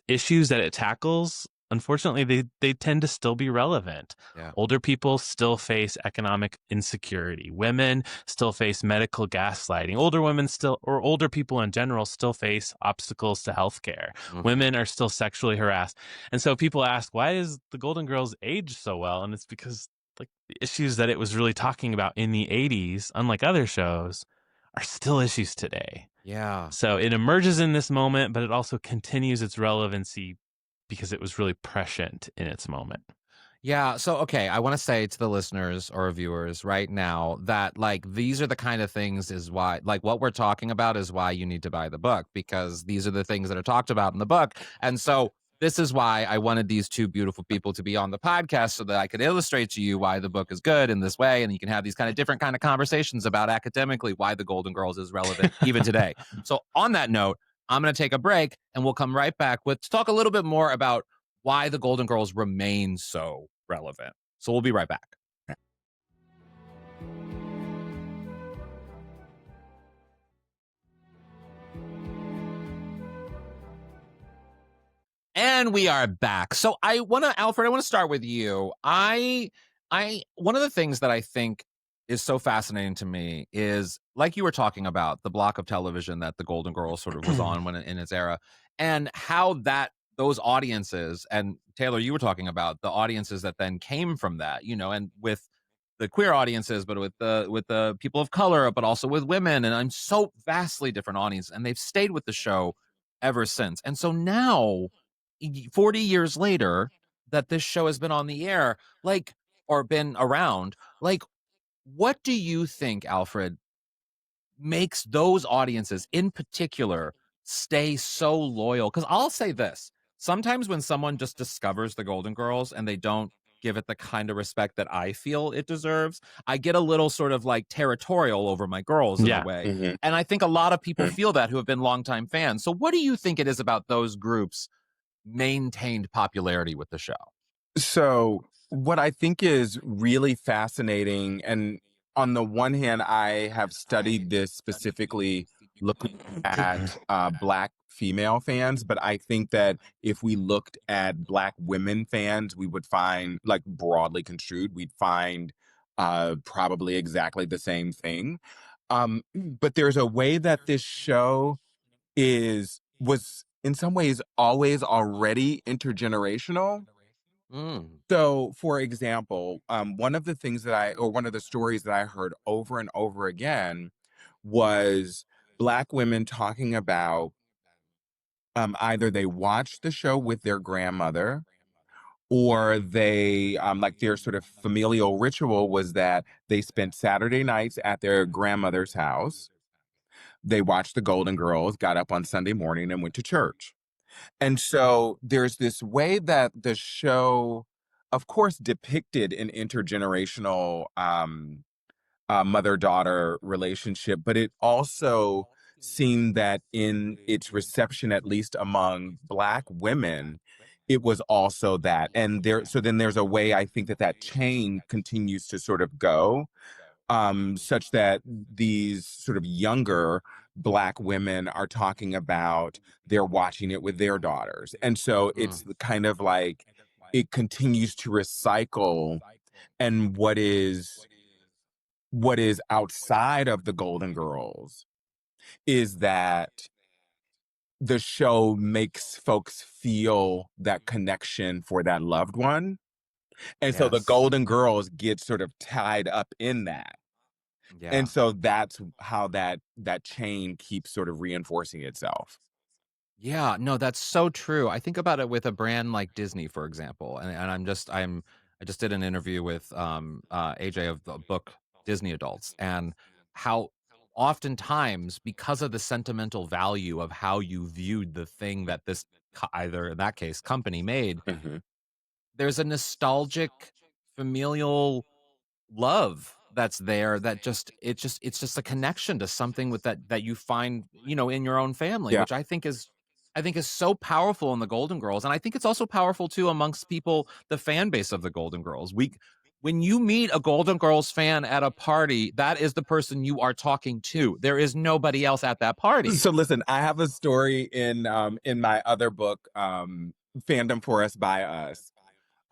issues that it tackles, unfortunately, they tend to still be relevant. Yeah. Older people still face economic insecurity. Women still face medical gaslighting. Older women still, or older people in general, still face obstacles to healthcare. Women are still sexually harassed. And so people ask, why does the Golden Girls age so well? And it's because like the issues that it was really talking about in the 80s, unlike other shows, are still issues today. Yeah. So it emerges in this moment, but it also continues its relevancy because it was really prescient in its moment. Yeah. So, okay, I want to say to the listeners or viewers right now that, like, these are the kind of things is why, like, what we're talking about is why you need to buy the book, because these are the things that are talked about in the book. And so this is why I wanted these two beautiful people to be on the podcast, so that I could illustrate to you why the book is good in this way. And you can have these kind of different kind of conversations about academically why the Golden Girls is relevant even today. So on that note, I'm going to take a break and we'll come right back to talk a little bit more about why the Golden Girls remain so relevant. So we'll be right back. And we are back. So Alfred, I want to start with you. One of the things that I think is so fascinating to me is, like you were talking about, the block of television that the Golden Girls sort of was on when in its era, and how those audiences, and Taylor, you were talking about the audiences that then came from that, and with the queer audiences, but with the people of color, but also with women, and I'm so vastly different audience, and they've stayed with the show ever since. And so now, 40 years later, that this show has been on the air, like, or been around, like, what do you think, Alfred, makes those audiences in particular stay so loyal? Because I'll say this, sometimes when someone just discovers the Golden Girls and they don't give it the kind of respect that I feel it deserves, I get a little sort of like territorial over my girls in a way. And I think a lot of people feel that who have been longtime fans. So what do you think it is about those groups maintained popularity with the show? So what I think is really fascinating, and on the one hand, I have studied this specifically looking at Black female fans, but I think that if we looked at Black women fans, we would find, like, broadly construed, we'd find probably exactly the same thing. But there's a way that this show was in some ways always already intergenerational. So, for example, one of the stories that I heard over and over again was Black women talking about either they watched the show with their grandmother, or they, like, their sort of familial ritual was that they spent Saturday nights at their grandmother's house. They watched the Golden Girls, got up on Sunday morning, and went to church. And so there's this way that the show, of course, depicted an intergenerational mother-daughter relationship, but it also seemed that in its reception, at least among Black women, it was also that. And so then there's a way I think that chain continues to sort of go, such that these sort of younger Black women are talking about they're watching it with their daughters. And so it's kind of like it continues to recycle. And what is outside of the Golden Girls is that the show makes folks feel that connection for that loved one. And so the Yes. Golden Girls get sort of tied up in that. Yeah. And so that's how that chain keeps sort of reinforcing itself. Yeah, no, that's so true. I think about it with a brand like Disney, for example, and I just did an interview with AJ of the book Disney Adults, and how oftentimes because of the sentimental value of how you viewed the thing that this either in that case company made, Mhm. there's a nostalgic familial love that's there that it's just a connection to something with that you find, in your own family, Yeah. which I think is so powerful in the Golden Girls. And I think it's also powerful too amongst people, the fan base of the Golden Girls. When you meet a Golden Girls fan at a party, that is the person you are talking to. There is nobody else at that party. So listen, I have a story in my other book, Fandom for Us by Us,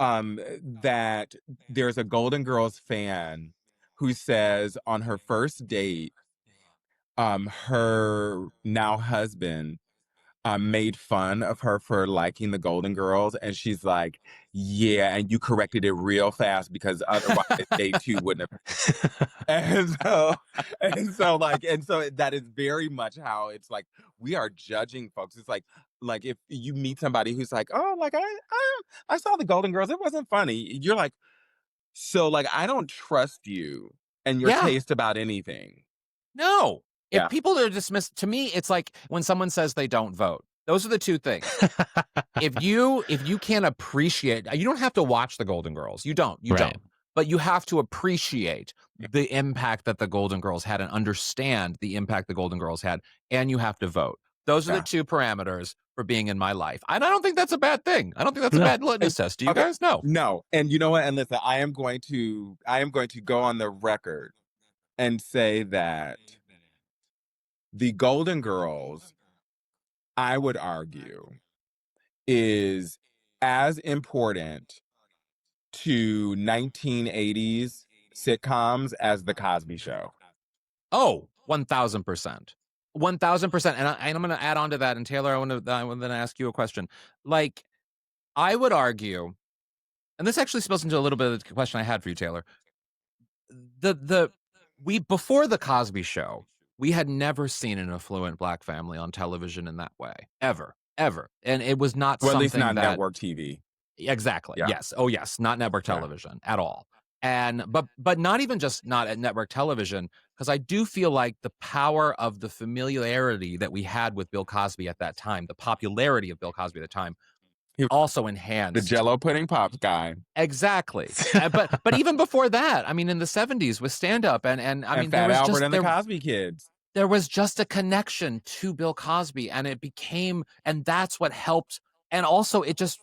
that there's a Golden Girls fan who says on her first date, her now husband made fun of her for liking the Golden Girls, and she's like, "Yeah, and you corrected it real fast because otherwise they too wouldn't have." And so, and so that is very much how it's like we are judging folks. It's like if you meet somebody who's like, "Oh, like I saw the Golden Girls, it wasn't funny." You're like, "So like I don't trust you and your Yeah. taste about anything." No. If Yeah. people are dismissed, to me, it's like when someone says they don't vote. Those are the two things. If you can't appreciate, you don't have to watch the Golden Girls. You Right. don't. But you have to appreciate the impact that the Golden Girls had and understand the impact the Golden Girls had, and you have to vote. Those are the Yeah. two parameters for being in my life. And I don't think that's a bad thing. I don't think that's a No. bad litmus test. Do you Okay. guys? No. No. And you know what? And listen, I am going to go on the record and say that the Golden Girls, I would argue, is as important to 1980s sitcoms as the Cosby Show. Oh, 1000%. 1000%. And I'm going to add on to that. And Taylor, I want to ask you a question. Like, I would argue, and this actually spills into a little bit of the question I had for you, Taylor. We before the Cosby Show, we had never seen an affluent Black family on television in that way, ever, ever, and it was not Well, at least something not that network TV. exactly. Yeah. Yes. Oh, yes. Not network Yeah. television at all. And but not even just not at network television, because I do feel like the power of the familiarity that we had with Bill Cosby at that time, the popularity of Bill Cosby at the time, He was also the enhanced. Jello pudding pops guy. Exactly. But even before that, I mean, in the 70s with stand up and I mean, Fat Albert and the Cosby Kids. there was just a connection to Bill Cosby, and it became, and that's what helped. And also it just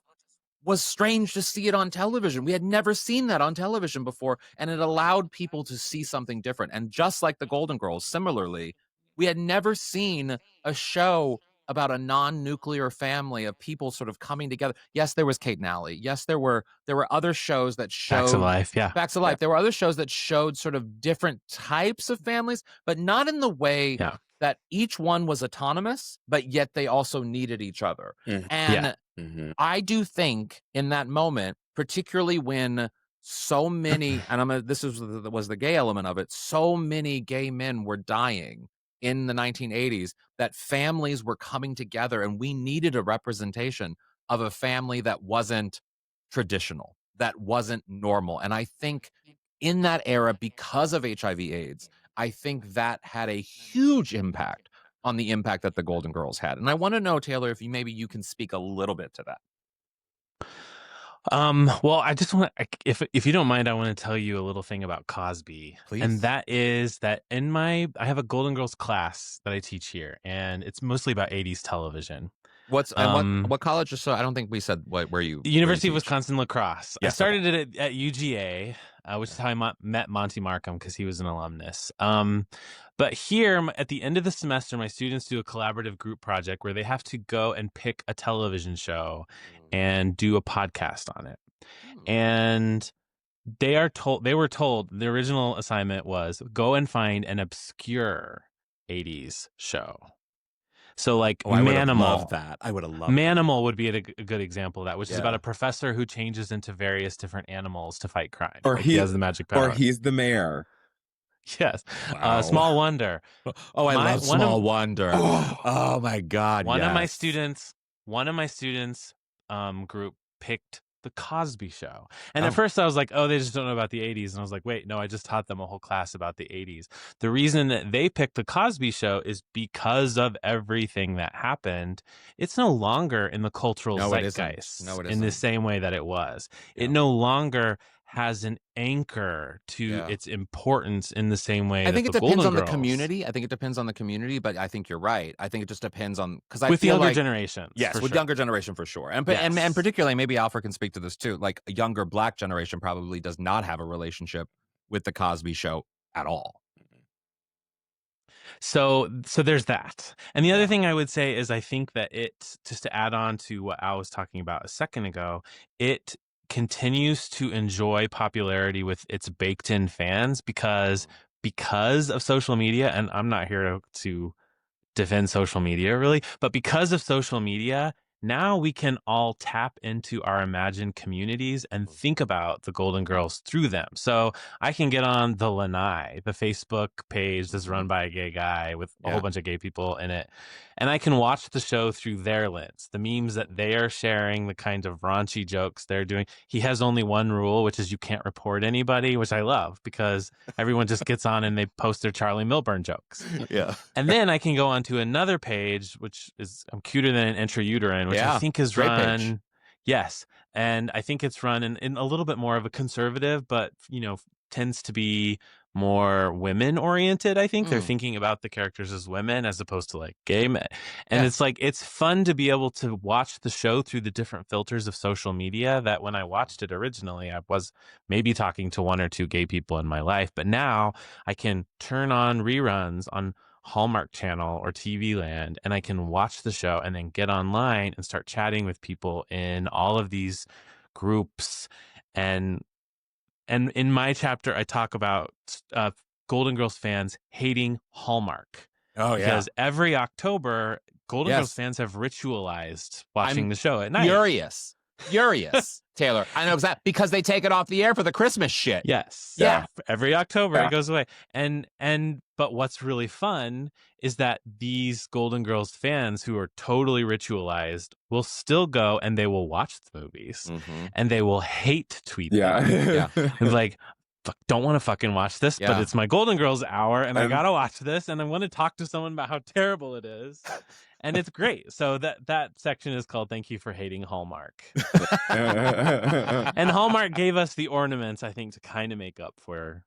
was strange to see it on television. We had never seen that on television before, and it allowed people to see something different. And just like the Golden Girls, similarly, we had never seen a show about a non-nuclear family of people sort of coming together. Yes, there was Kate and Allie. Yes, there were other shows that Facts of showed Life. Yeah. Facts of Life. There were other shows that showed sort of different types of families, but not in the way Yeah. that each one was autonomous, but yet they also needed each other. Mhm. And Yeah. Mhm. I do think in that moment, particularly when so many, and this was the gay element of it, so many gay men were dying in the 1980s, that families were coming together, and we needed a representation of a family that wasn't traditional, that wasn't normal. And I think in that era, because of HIV/AIDS, I think that had a huge impact on the impact that the Golden Girls had. And I want to know, Taylor, if maybe you can speak a little bit to that. Well, I just want to, if you don't mind, I want to tell you a little thing about Cosby. Please. And that is that I have a Golden Girls class that I teach here, and it's mostly about 80s television. What college? So I don't think we said where you. The University where of you teach. Wisconsin La Crosse. I Yes, started it at UGA, which is how I met Monty Markham because he was an alumnus. But here, at the end of the semester, my students do a collaborative group project where they have to go and pick a television show and do a podcast on it. And they were told the original assignment was go and find an obscure 80s show. So like I would have Manimal. loved that. I would have loved Manimal would be a good example of that, which is Yeah. about a professor who changes into various different animals to fight crime. Or Like, he has the magic power. Or he's the mayor. Yes. Wow. Small Wonder. Oh, I love Small Wonder. Oh my God. One of my students group picked The Cosby Show. And at first I was like, oh, they just don't know about the 80s. And I was like, wait, no, I just taught them a whole class about the 80s. The reason that they picked The Cosby Show is because of everything that happened. It's no longer in the cultural zeitgeist in the same way that it was. Yeah. It no longer has an anchor to its importance in the same way. I think it depends on the community. I think it depends on the community, but I think you're right. I think it just depends on because with younger generations. Yes, with younger generation for sure, and particularly maybe Alfred can speak to this too. Like a younger Black generation probably does not have a relationship with the Cosby Show at all. So there's that. And the other thing I would say is I think that it, just to add on to what Al was talking about a second ago, it continues to enjoy popularity with its baked-in fans because of social media. And I'm not here to defend social media really, but because of social media, now we can all tap into our imagined communities and think about the Golden Girls through them. So I can get on the Lanai, the Facebook page that's run by a gay guy with a whole bunch of gay people in it. And I can watch the show through their lens, the memes that they are sharing, the kind of raunchy jokes they're doing. He has only one rule, which is you can't report anybody, which I love because everyone just gets on and they post their Charlie Milburn jokes. Yeah. And then I can go on to another page, which is I'm cuter than an intrauterine, which I think is run. Page. Yes. And I think it's run in a little bit more of a conservative, but, tends to be more women oriented. I think they're thinking about the characters as women as opposed to like gay men. And it's like, it's fun to be able to watch the show through the different filters of social media that when I watched it originally, I was maybe talking to one or two gay people in my life, but now I can turn on reruns on Hallmark Channel or TV Land, and I can watch the show and then get online and start chatting with people in all of these groups. And in my chapter, I talk about Golden Girls fans hating Hallmark. Oh, yeah. Because every October, Golden Girls fans have ritualized watching the show at night. Furious, Taylor. I know exactly because they take it off the air for the Christmas shit. Yes. Yeah. Every October it goes away. But what's really fun is that these Golden Girls fans who are totally ritualized will still go and they will watch the movies and they will hate tweet them. It's like, don't want to fucking watch this, but it's my Golden Girls hour and I gotta watch this and I want to talk to someone about how terrible it is. And it's great. So that section is called Thank You for Hating Hallmark. And Hallmark gave us the ornaments, I think, to kind of make up for,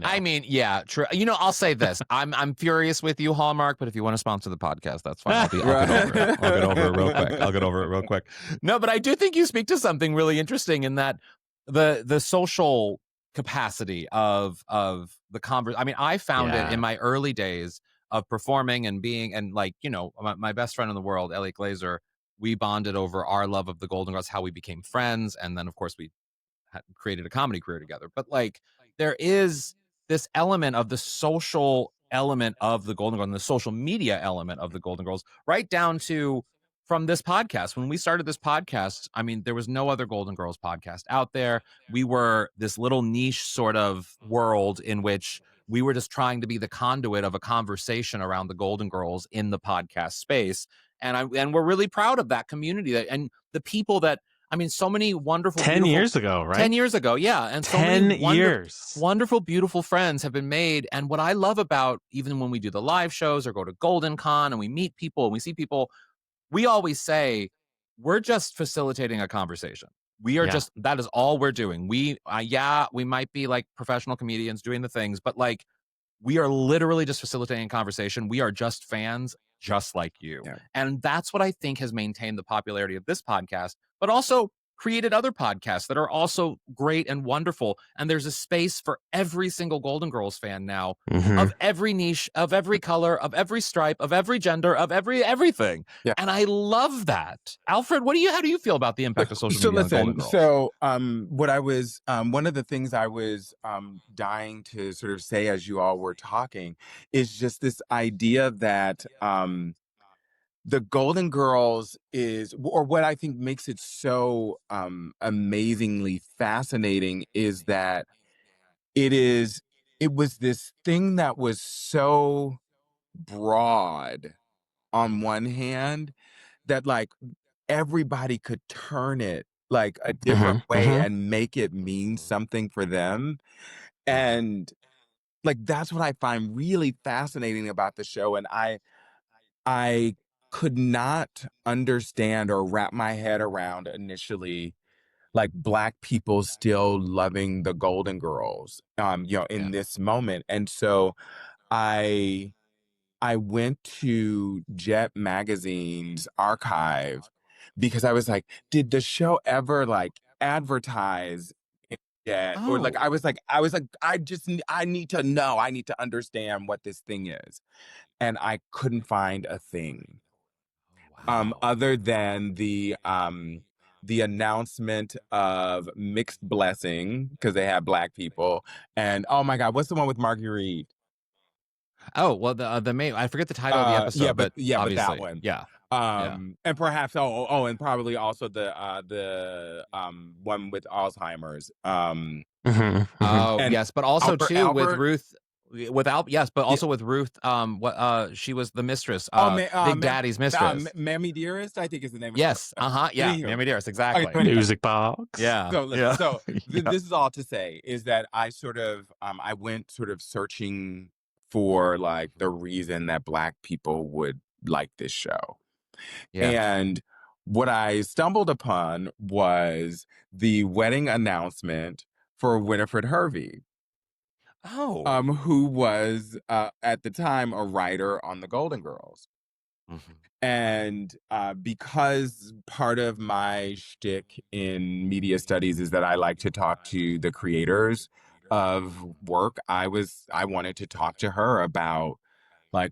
I mean, yeah, true. I'll say this. I'm furious with you, Hallmark, but if you want to sponsor the podcast, that's fine. I'll get over it real quick. No, but I do think you speak to something really interesting in that the social capacity of the conversation. I mean, I found it in my early days of performing and being, and like, my best friend in the world, Ellie Glazer, we bonded over our love of the Golden Girls, how we became friends. And then of course we created a comedy career together. But like, there is this element of the social element of the Golden Girls and the social media element of the Golden Girls, right down to from this podcast. When we started this podcast, I mean, there was no other Golden Girls podcast out there. We were this little niche sort of world in which we were just trying to be the conduit of a conversation around the Golden Girls in the podcast space. And we're really proud of that community and the people that, I mean, so many wonderful 10 years ago, right? 10 years ago, yeah. And so 10 many years. Wonderful, beautiful friends have been made. And what I love about, even when we do the live shows or go to Golden Con and we meet people and we see people, we always say, we're just facilitating a conversation. We are just, that is all we're doing. We might be like professional comedians doing the things, but like, we are literally just facilitating a conversation. We are just fans just like you. Yeah. And that's what I think has maintained the popularity of this podcast, but also created other podcasts that are also great and wonderful. And there's a space for every single Golden Girls fan now, of every niche, of every color, of every stripe, of every gender, of everything. Yeah. And I love that. Alfred, how do you feel about the impact of social media on Golden Girls? So what I was one of the things I was dying to sort of say as you all were talking is just this idea that the Golden Girls is, or what I think makes it so amazingly fascinating, is that it was this thing that was so broad on one hand that like everybody could turn it like a different way and make it mean something for them. And like that's what I find really fascinating about the show. And I could not understand or wrap my head around initially like Black people still loving the Golden Girls in this moment. And so I went to Jet Magazine's archive because I was like, did the show ever like advertise in Jet? Or like I was like, I need to know. I need to understand what this thing is. And I couldn't find a thing. Other than the announcement of Mixed Blessing, because they had Black people. And oh my God, what's the one with Marguerite? Oh, well, the main, I forget the title of the episode, but but that obviously, one. yeah. And perhaps and probably also the one with Alzheimer's. And Yes, but also Albert, too with Ruth, but also with Ruth. She was the mistress, Big Daddy's mistress. Mammy Dearest, I think is the name. Yes, yeah, Mammy Dearest, exactly. Music box. Yeah. So this is all to say is that I sort of I went sort of searching for like the reason that Black people would like this show. Yeah. And what I stumbled upon was the wedding announcement for Winifred Hervey. Who was at the time a writer on the Golden Girls. And because part of my shtick in media studies is that I like to talk to the creators of work, I wanted to talk to her about like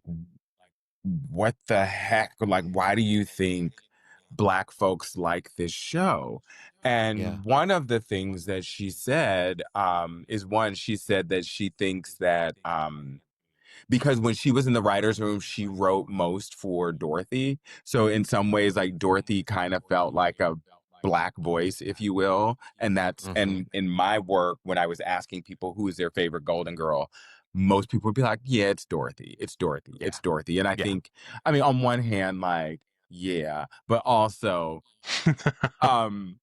what the heck, like why do you think Black folks like this show? And one of the things that she said she said that she thinks that because when she was in the writer's room, she wrote most for Dorothy. So in some ways, like Dorothy kind of felt like a Black voice, if you will. And that's, and in my work, when I was asking people who is their favorite Golden Girl, most people would be like, yeah, it's Dorothy. It's Dorothy. Yeah. It's Dorothy. And I think, I mean, on one hand, like, yeah, but also,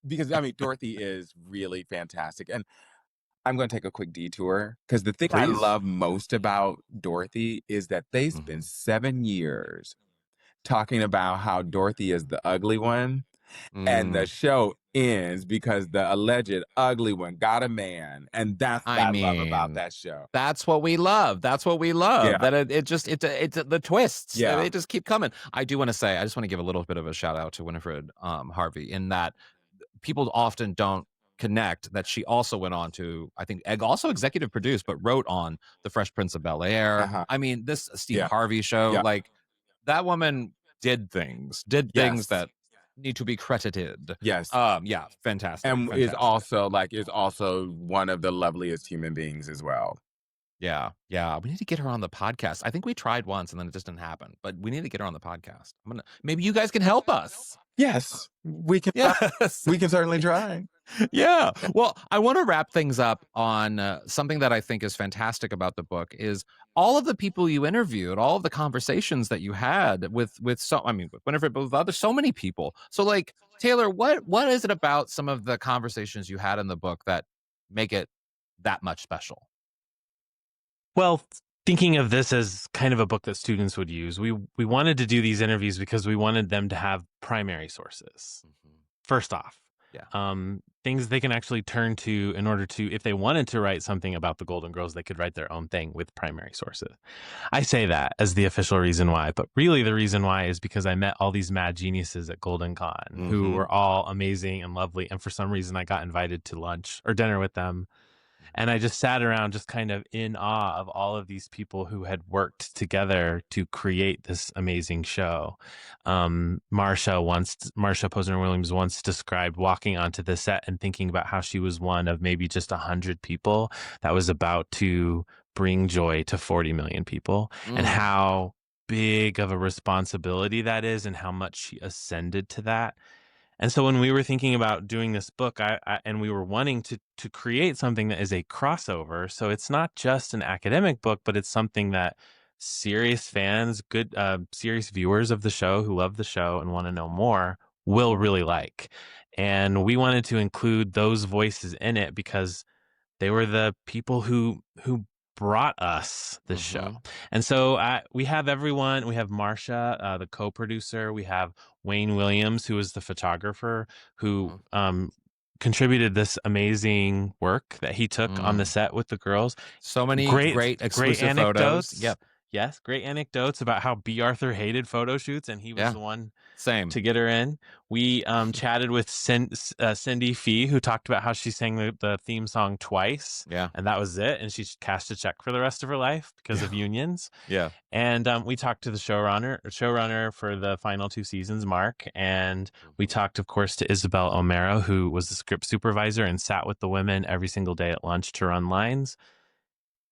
because I mean, Dorothy is really fantastic. And I'm going to take a quick detour because the thing I love most about Dorothy is that they spent 7 years talking about how Dorothy is the ugly one. And the show ends because the alleged ugly one got a man. And that's what I love about that show. That's what we love. That's what we love. Yeah. That it's the twists. Yeah. They just keep coming. I just want to give a little bit of a shout out to Winifred Harvey, in that people often don't connect that she also went on to, I think, also executive produced, but wrote on The Fresh Prince of Bel-Air. I mean, this Steve Harvey show, like that woman did things that need to be credited. Yes. Yeah, fantastic. And fantastic. is also one of the loveliest human beings as well. Yeah. We need to get her on the podcast. I think we tried once and then it just didn't happen. But we need to get her on the podcast. Maybe you guys can help us. Yes, we can. Yes. We can certainly try. Yeah. Well, I want to wrap things up on something that I think is fantastic about the book is all of the people you interviewed, all of the conversations that you had with Winifred, but with so many people. So like, Taylor, what is it about some of the conversations you had in the book that make it that much special? Well, thinking of this as kind of a book that students would use, we wanted to do these interviews because we wanted them to have primary sources. First off, things they can actually turn to in order to, if they wanted to write something about the Golden Girls, they could write their own thing with primary sources. I say that as the official reason why, but really the reason why is because I met all these mad geniuses at Golden Con who were all amazing and lovely. And for some reason I got invited to lunch or dinner with them. And I just sat around just kind of in awe of all of these people who had worked together to create this amazing show. Marsha Posner Williams once described walking onto the set and thinking about how she was one of maybe just 100 people that was about to bring joy to 40 million people, and how big of a responsibility that is and how much she ascended to that. And so when we were thinking about doing this book, and we were wanting to create something that is a crossover, so it's not just an academic book, but it's something that serious fans, good serious viewers of the show who love the show and want to know more will really like. And we wanted to include those voices in it because they were the people who brought us the show. And so we have everyone. We have Marsha, the co-producer. We have Wayne Williams, who is the photographer, who contributed this amazing work that he took on the set with the girls. So many great exclusive anecdotes. photos. Yep. Yes, great anecdotes about how B. Arthur hated photo shoots, and he was the one to get her in. We chatted with Cindy Fee, who talked about how she sang the theme song twice. Yeah. And that was it. And she cashed a check for the rest of her life because of unions. Yeah. And we talked to the showrunner for the final 2 seasons, Mark. And we talked, of course, to Isabel O'Mara, who was the script supervisor and sat with the women every single day at lunch to run lines.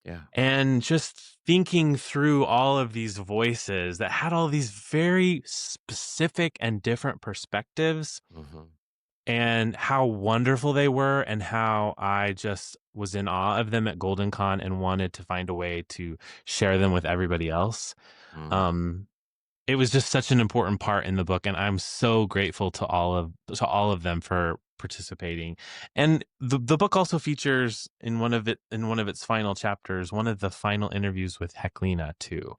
Yeah. And just thinking through all of these voices that had all these very specific and different perspectives and how wonderful they were, and how I just was in awe of them at Golden Con and wanted to find a way to share them with everybody else. It was just such an important part in the book, and I'm so grateful to all of them for participating. And the book also features in one of its final chapters, one of the final interviews with Heklina too,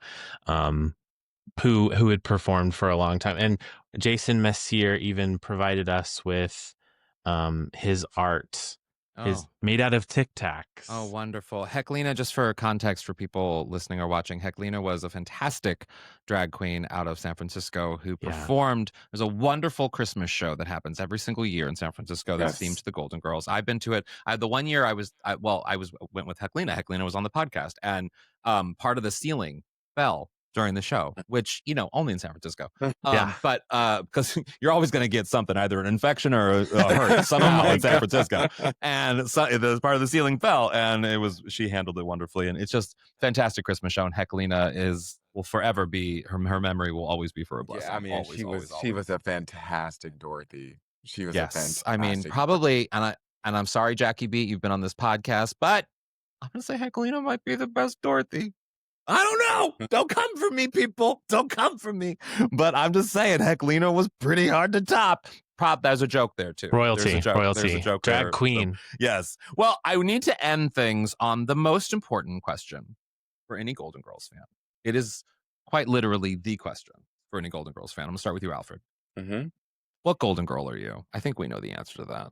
who had performed for a long time. And Jason Messier even provided us with his art. Is made out of Tic Tacs. Oh, wonderful. Heklina, just for context for people listening or watching, Heklina was a fantastic drag queen out of San Francisco who performed. There's a wonderful Christmas show that happens every single year in San Francisco that's themed to the Golden Girls. I've been to it. The one year I went with Heklina. Heklina was on the podcast, and part of the ceiling fell during the show, which, only in San Francisco. But because you're always going to get something, either an infection or a hurt somehow in San Francisco. And so the part of the ceiling fell, and she handled it wonderfully. And it's just fantastic Christmas show. And Heklina will forever be, her memory will always be for a blessing. Yeah, I mean, she was a fantastic Dorothy. She was a fantastic. I mean, probably, and I'm sorry, Jackie B, you've been on this podcast, but I'm going to say Heklina might be the best Dorothy. I don't know. Don't come for me, people. Don't come for me. But I'm just saying, Heklina was pretty hard to top. There's a joke there, too. Royalty. There's a joke Drag there. queen. So, yes. Well, I need to end things on the most important question for any Golden Girls fan. It is quite literally the question for any Golden Girls fan. I'm going to start with you, Alfred. What Golden Girl are you? I think we know the answer to that.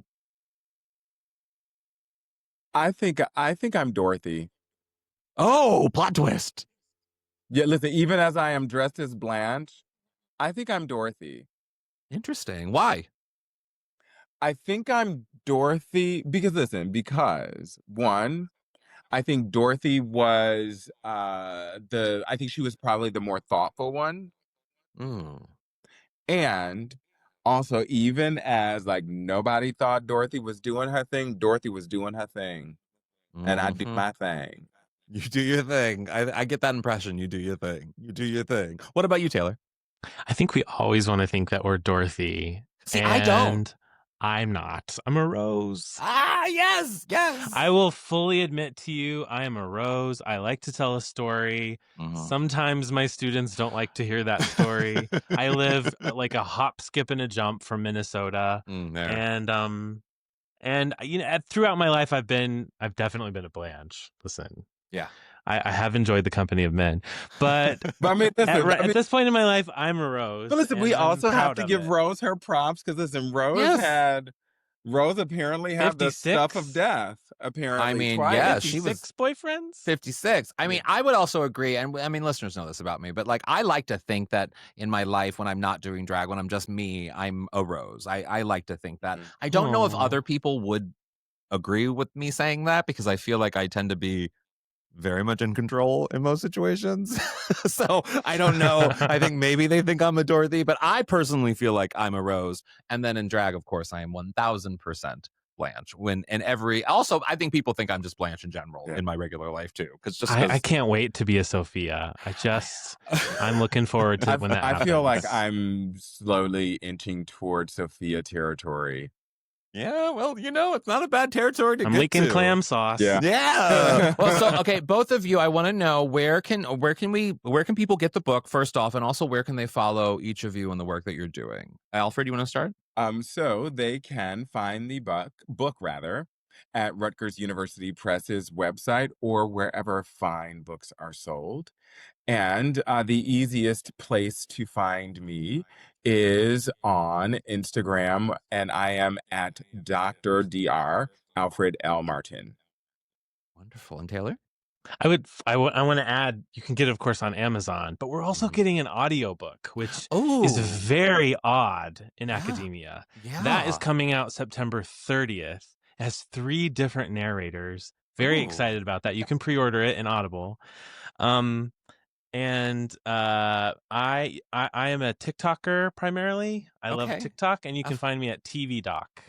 I think I'm Dorothy. Oh, plot twist. Yeah, listen, even as I am dressed as Blanche, I think I'm Dorothy. Interesting. Why? I think I'm Dorothy because one, I think Dorothy was I think she was probably the more thoughtful one. And also, even as nobody thought Dorothy was doing her thing, Dorothy was doing her thing. And I do my thing. You do your thing. I get that impression. You do your thing. You do your thing. What about you, Taylor? I think we always want to think that we're Dorothy. See, I don't. I'm not. I'm a Rose. Yes. I will fully admit to you, I am a Rose. I like to tell a story. Sometimes my students don't like to hear that story. I live like a hop, skip, and a jump from Minnesota. And throughout my life, I've definitely been a Blanche. Listen. Yeah. I have enjoyed the company of men, but I mean, at this point in my life, I'm a Rose. But listen, we also have to give Rose her props because listen, Rose had Rose apparently have the stuff of 56? death, I apparently, mean, twice. yeah, she was 56 boyfriends? 56. I mean, Yeah. I would also agree, and I mean, listeners know this about me, but like, I like to think that in my life, when I'm not doing drag, when I'm just me, I'm a Rose. I like to think that. Mhm. I don't know if Aw. other people would agree with me saying that because I feel like I tend to be very much in control in most situations. So I don't know. I think maybe they think I'm a Dorothy, but I personally feel like I'm a Rose. And then in drag, of course, I am 1000% Blanche. When and every also, I think people think I'm just Blanche in general Yeah. in my regular life too, because I can't wait to be a Sophia. I'm looking forward to when that I happens. feel like I'm slowly inching toward Sophia territory. Yeah, well, it's not a bad territory to I'm get leaking to. clam sauce. Yeah. Yeah. Well, so okay, both of you, I want to know where can people get the book first off, and also where can they follow each of you in the work that you're doing? Alfred, you want to start? So they can find the book rather, at Rutgers University Press's website or wherever fine books are sold. And the easiest place to find me is on Instagram, and I am at Dr. Alfred L. Martin. Wonderful. And Taylor? I want to add, you can get it, of course, on Amazon, but we're also Mhm. getting an audiobook, which Oh, is very odd in Yeah. academia. yeah. That is coming out September 30th. It has 3 different narrators. Very Ooh. excited about that. You can pre-order it in Audible. And I am a TikToker primarily. I love Okay. TikTok, and you can Of- find me at TV Doc.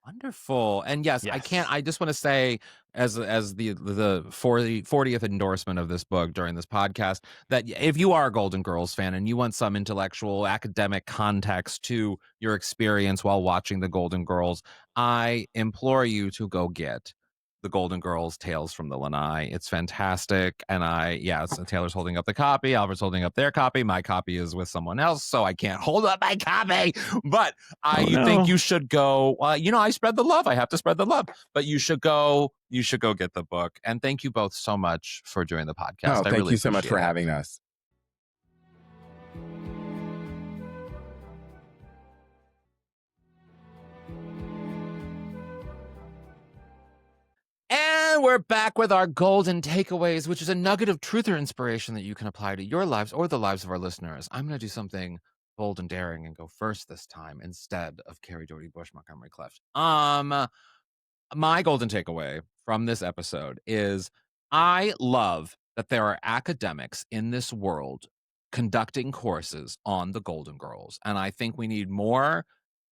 Wonderful. And yes, Yes. I just want to say as the 40th endorsement of this book during this podcast that if you are a Golden Girls fan and you want some intellectual academic context to your experience while watching the Golden Girls, I implore you to go get the Golden Girls Tales from the Lanai. It's fantastic. And Taylor's holding up the copy, Alfred's holding up their copy. My copy is with someone else, so I can't hold up my copy. But think you should go. I spread the love. I have to spread the love. But you should go. You should go get the book. And thank you both so much for doing the podcast. Oh, I thank really you so much for appreciate it. having us. And we're back with our golden takeaways, which is a nugget of truth or inspiration that you can apply to your lives or the lives of our listeners. I'm going to do something bold and daring and go first this time instead of Carrie Doherty Bush, Montgomery Clift. My golden takeaway from this episode is I love that there are academics in this world conducting courses on the Golden Girls. And I think we need more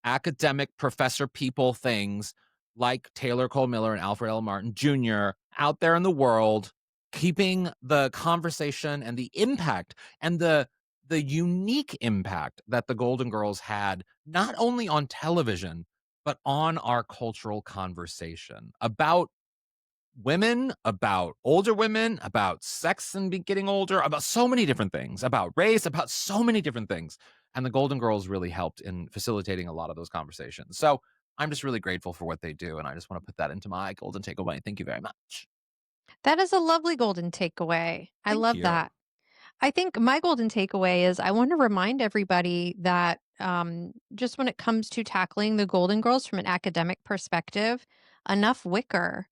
academic professor people things like Taylor Cole Miller and Alfred L. Martin Jr. out there in the world, keeping the conversation and the impact and the unique impact that the Golden Girls had, not only on television, but on our cultural conversation about women, about older women, about sex and getting older, about so many different things, about race, about so many different things. And the Golden Girls really helped in facilitating a lot of those conversations. So I'm just really grateful for what they do. And I just want to put that into my golden takeaway. Thank you very much. That is a lovely golden takeaway. I Thank love you. that. I think my golden takeaway is I want to remind everybody that just when it comes to tackling the Golden Girls from an academic perspective, Enough Wicker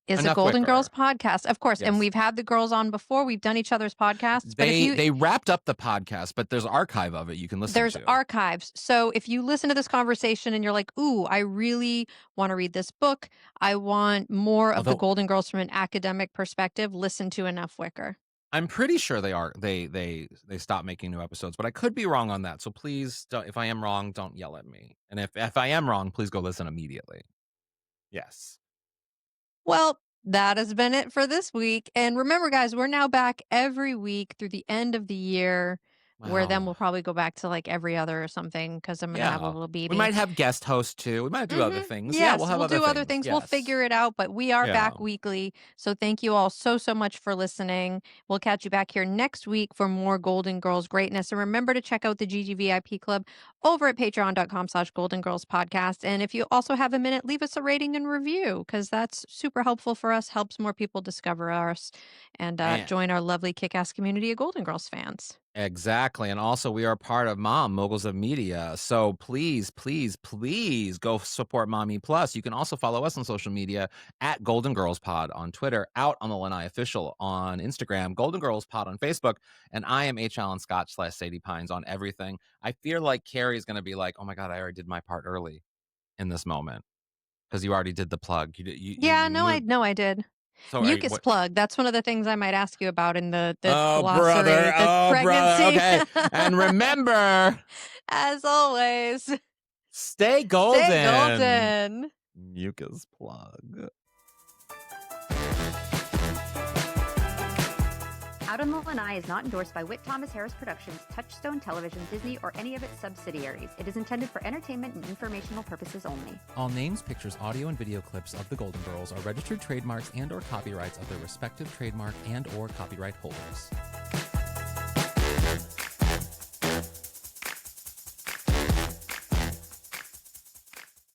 is a Enough Golden Girls Wicker. podcast, of course. And Yes. we've had the girls on before. We've done each other's podcasts. But They wrapped up the podcast, but there's archive of it you can listen there's to. archives. So if you listen to this conversation and you're like, ooh, I really want to read this book, I want more of the Although- Golden Girls from an academic perspective, listen to Enough Wicker. I'm pretty sure they stopped making new episodes, but I could be wrong on that. So please, if I am wrong, don't yell at me. And if I am wrong, please go listen immediately. Yes. Well, that has been it for this week. And remember, guys, we're now back every week through the end of the year, where then Wow. we'll probably go back to like every other or something because I'm going to have a little baby. We might have guest hosts too. We might do other things. Yes, we'll have do other things. We'll Yes. figure it out, but we are back weekly. So thank you all so much for listening. We'll catch you back here next week for more Golden Girls greatness. And remember to check out the GGVIP Club over at patreon.com/Golden Girls Podcast. And if you also have a minute, leave us a rating and review because that's super helpful for us, helps more people discover us and join our lovely kick-ass community of Golden Girls fans. Exactly. And also, we are part of Mom, Moguls of Media. So please, please, please go support Mommy Plus. You can also follow us on social media at Golden Girls Pod on Twitter, Out on the Lanai Official on Instagram, Golden Girls Pod on Facebook. And I am H. Allen Scott / Sadie Pines on everything. I fear like Carrie is going to be like, oh my God, I already did my part early in this moment because you already did the plug. Yeah, You no, moved. I did. So are you, Mucus what? plug. That's one of the things I might ask you about in the Oh, glossary, brother. the Oh, brother. pregnancy. Okay. And remember, As always, stay stay golden. golden. Mucus plug. Out on the Lanai is not endorsed by Whit Thomas Harris Productions, Touchstone Television, Disney, or any of its subsidiaries. It is intended for entertainment and informational purposes only. All names, pictures, audio, and video clips of the Golden Girls are registered trademarks and/or copyrights of their respective trademark and/or copyright holders.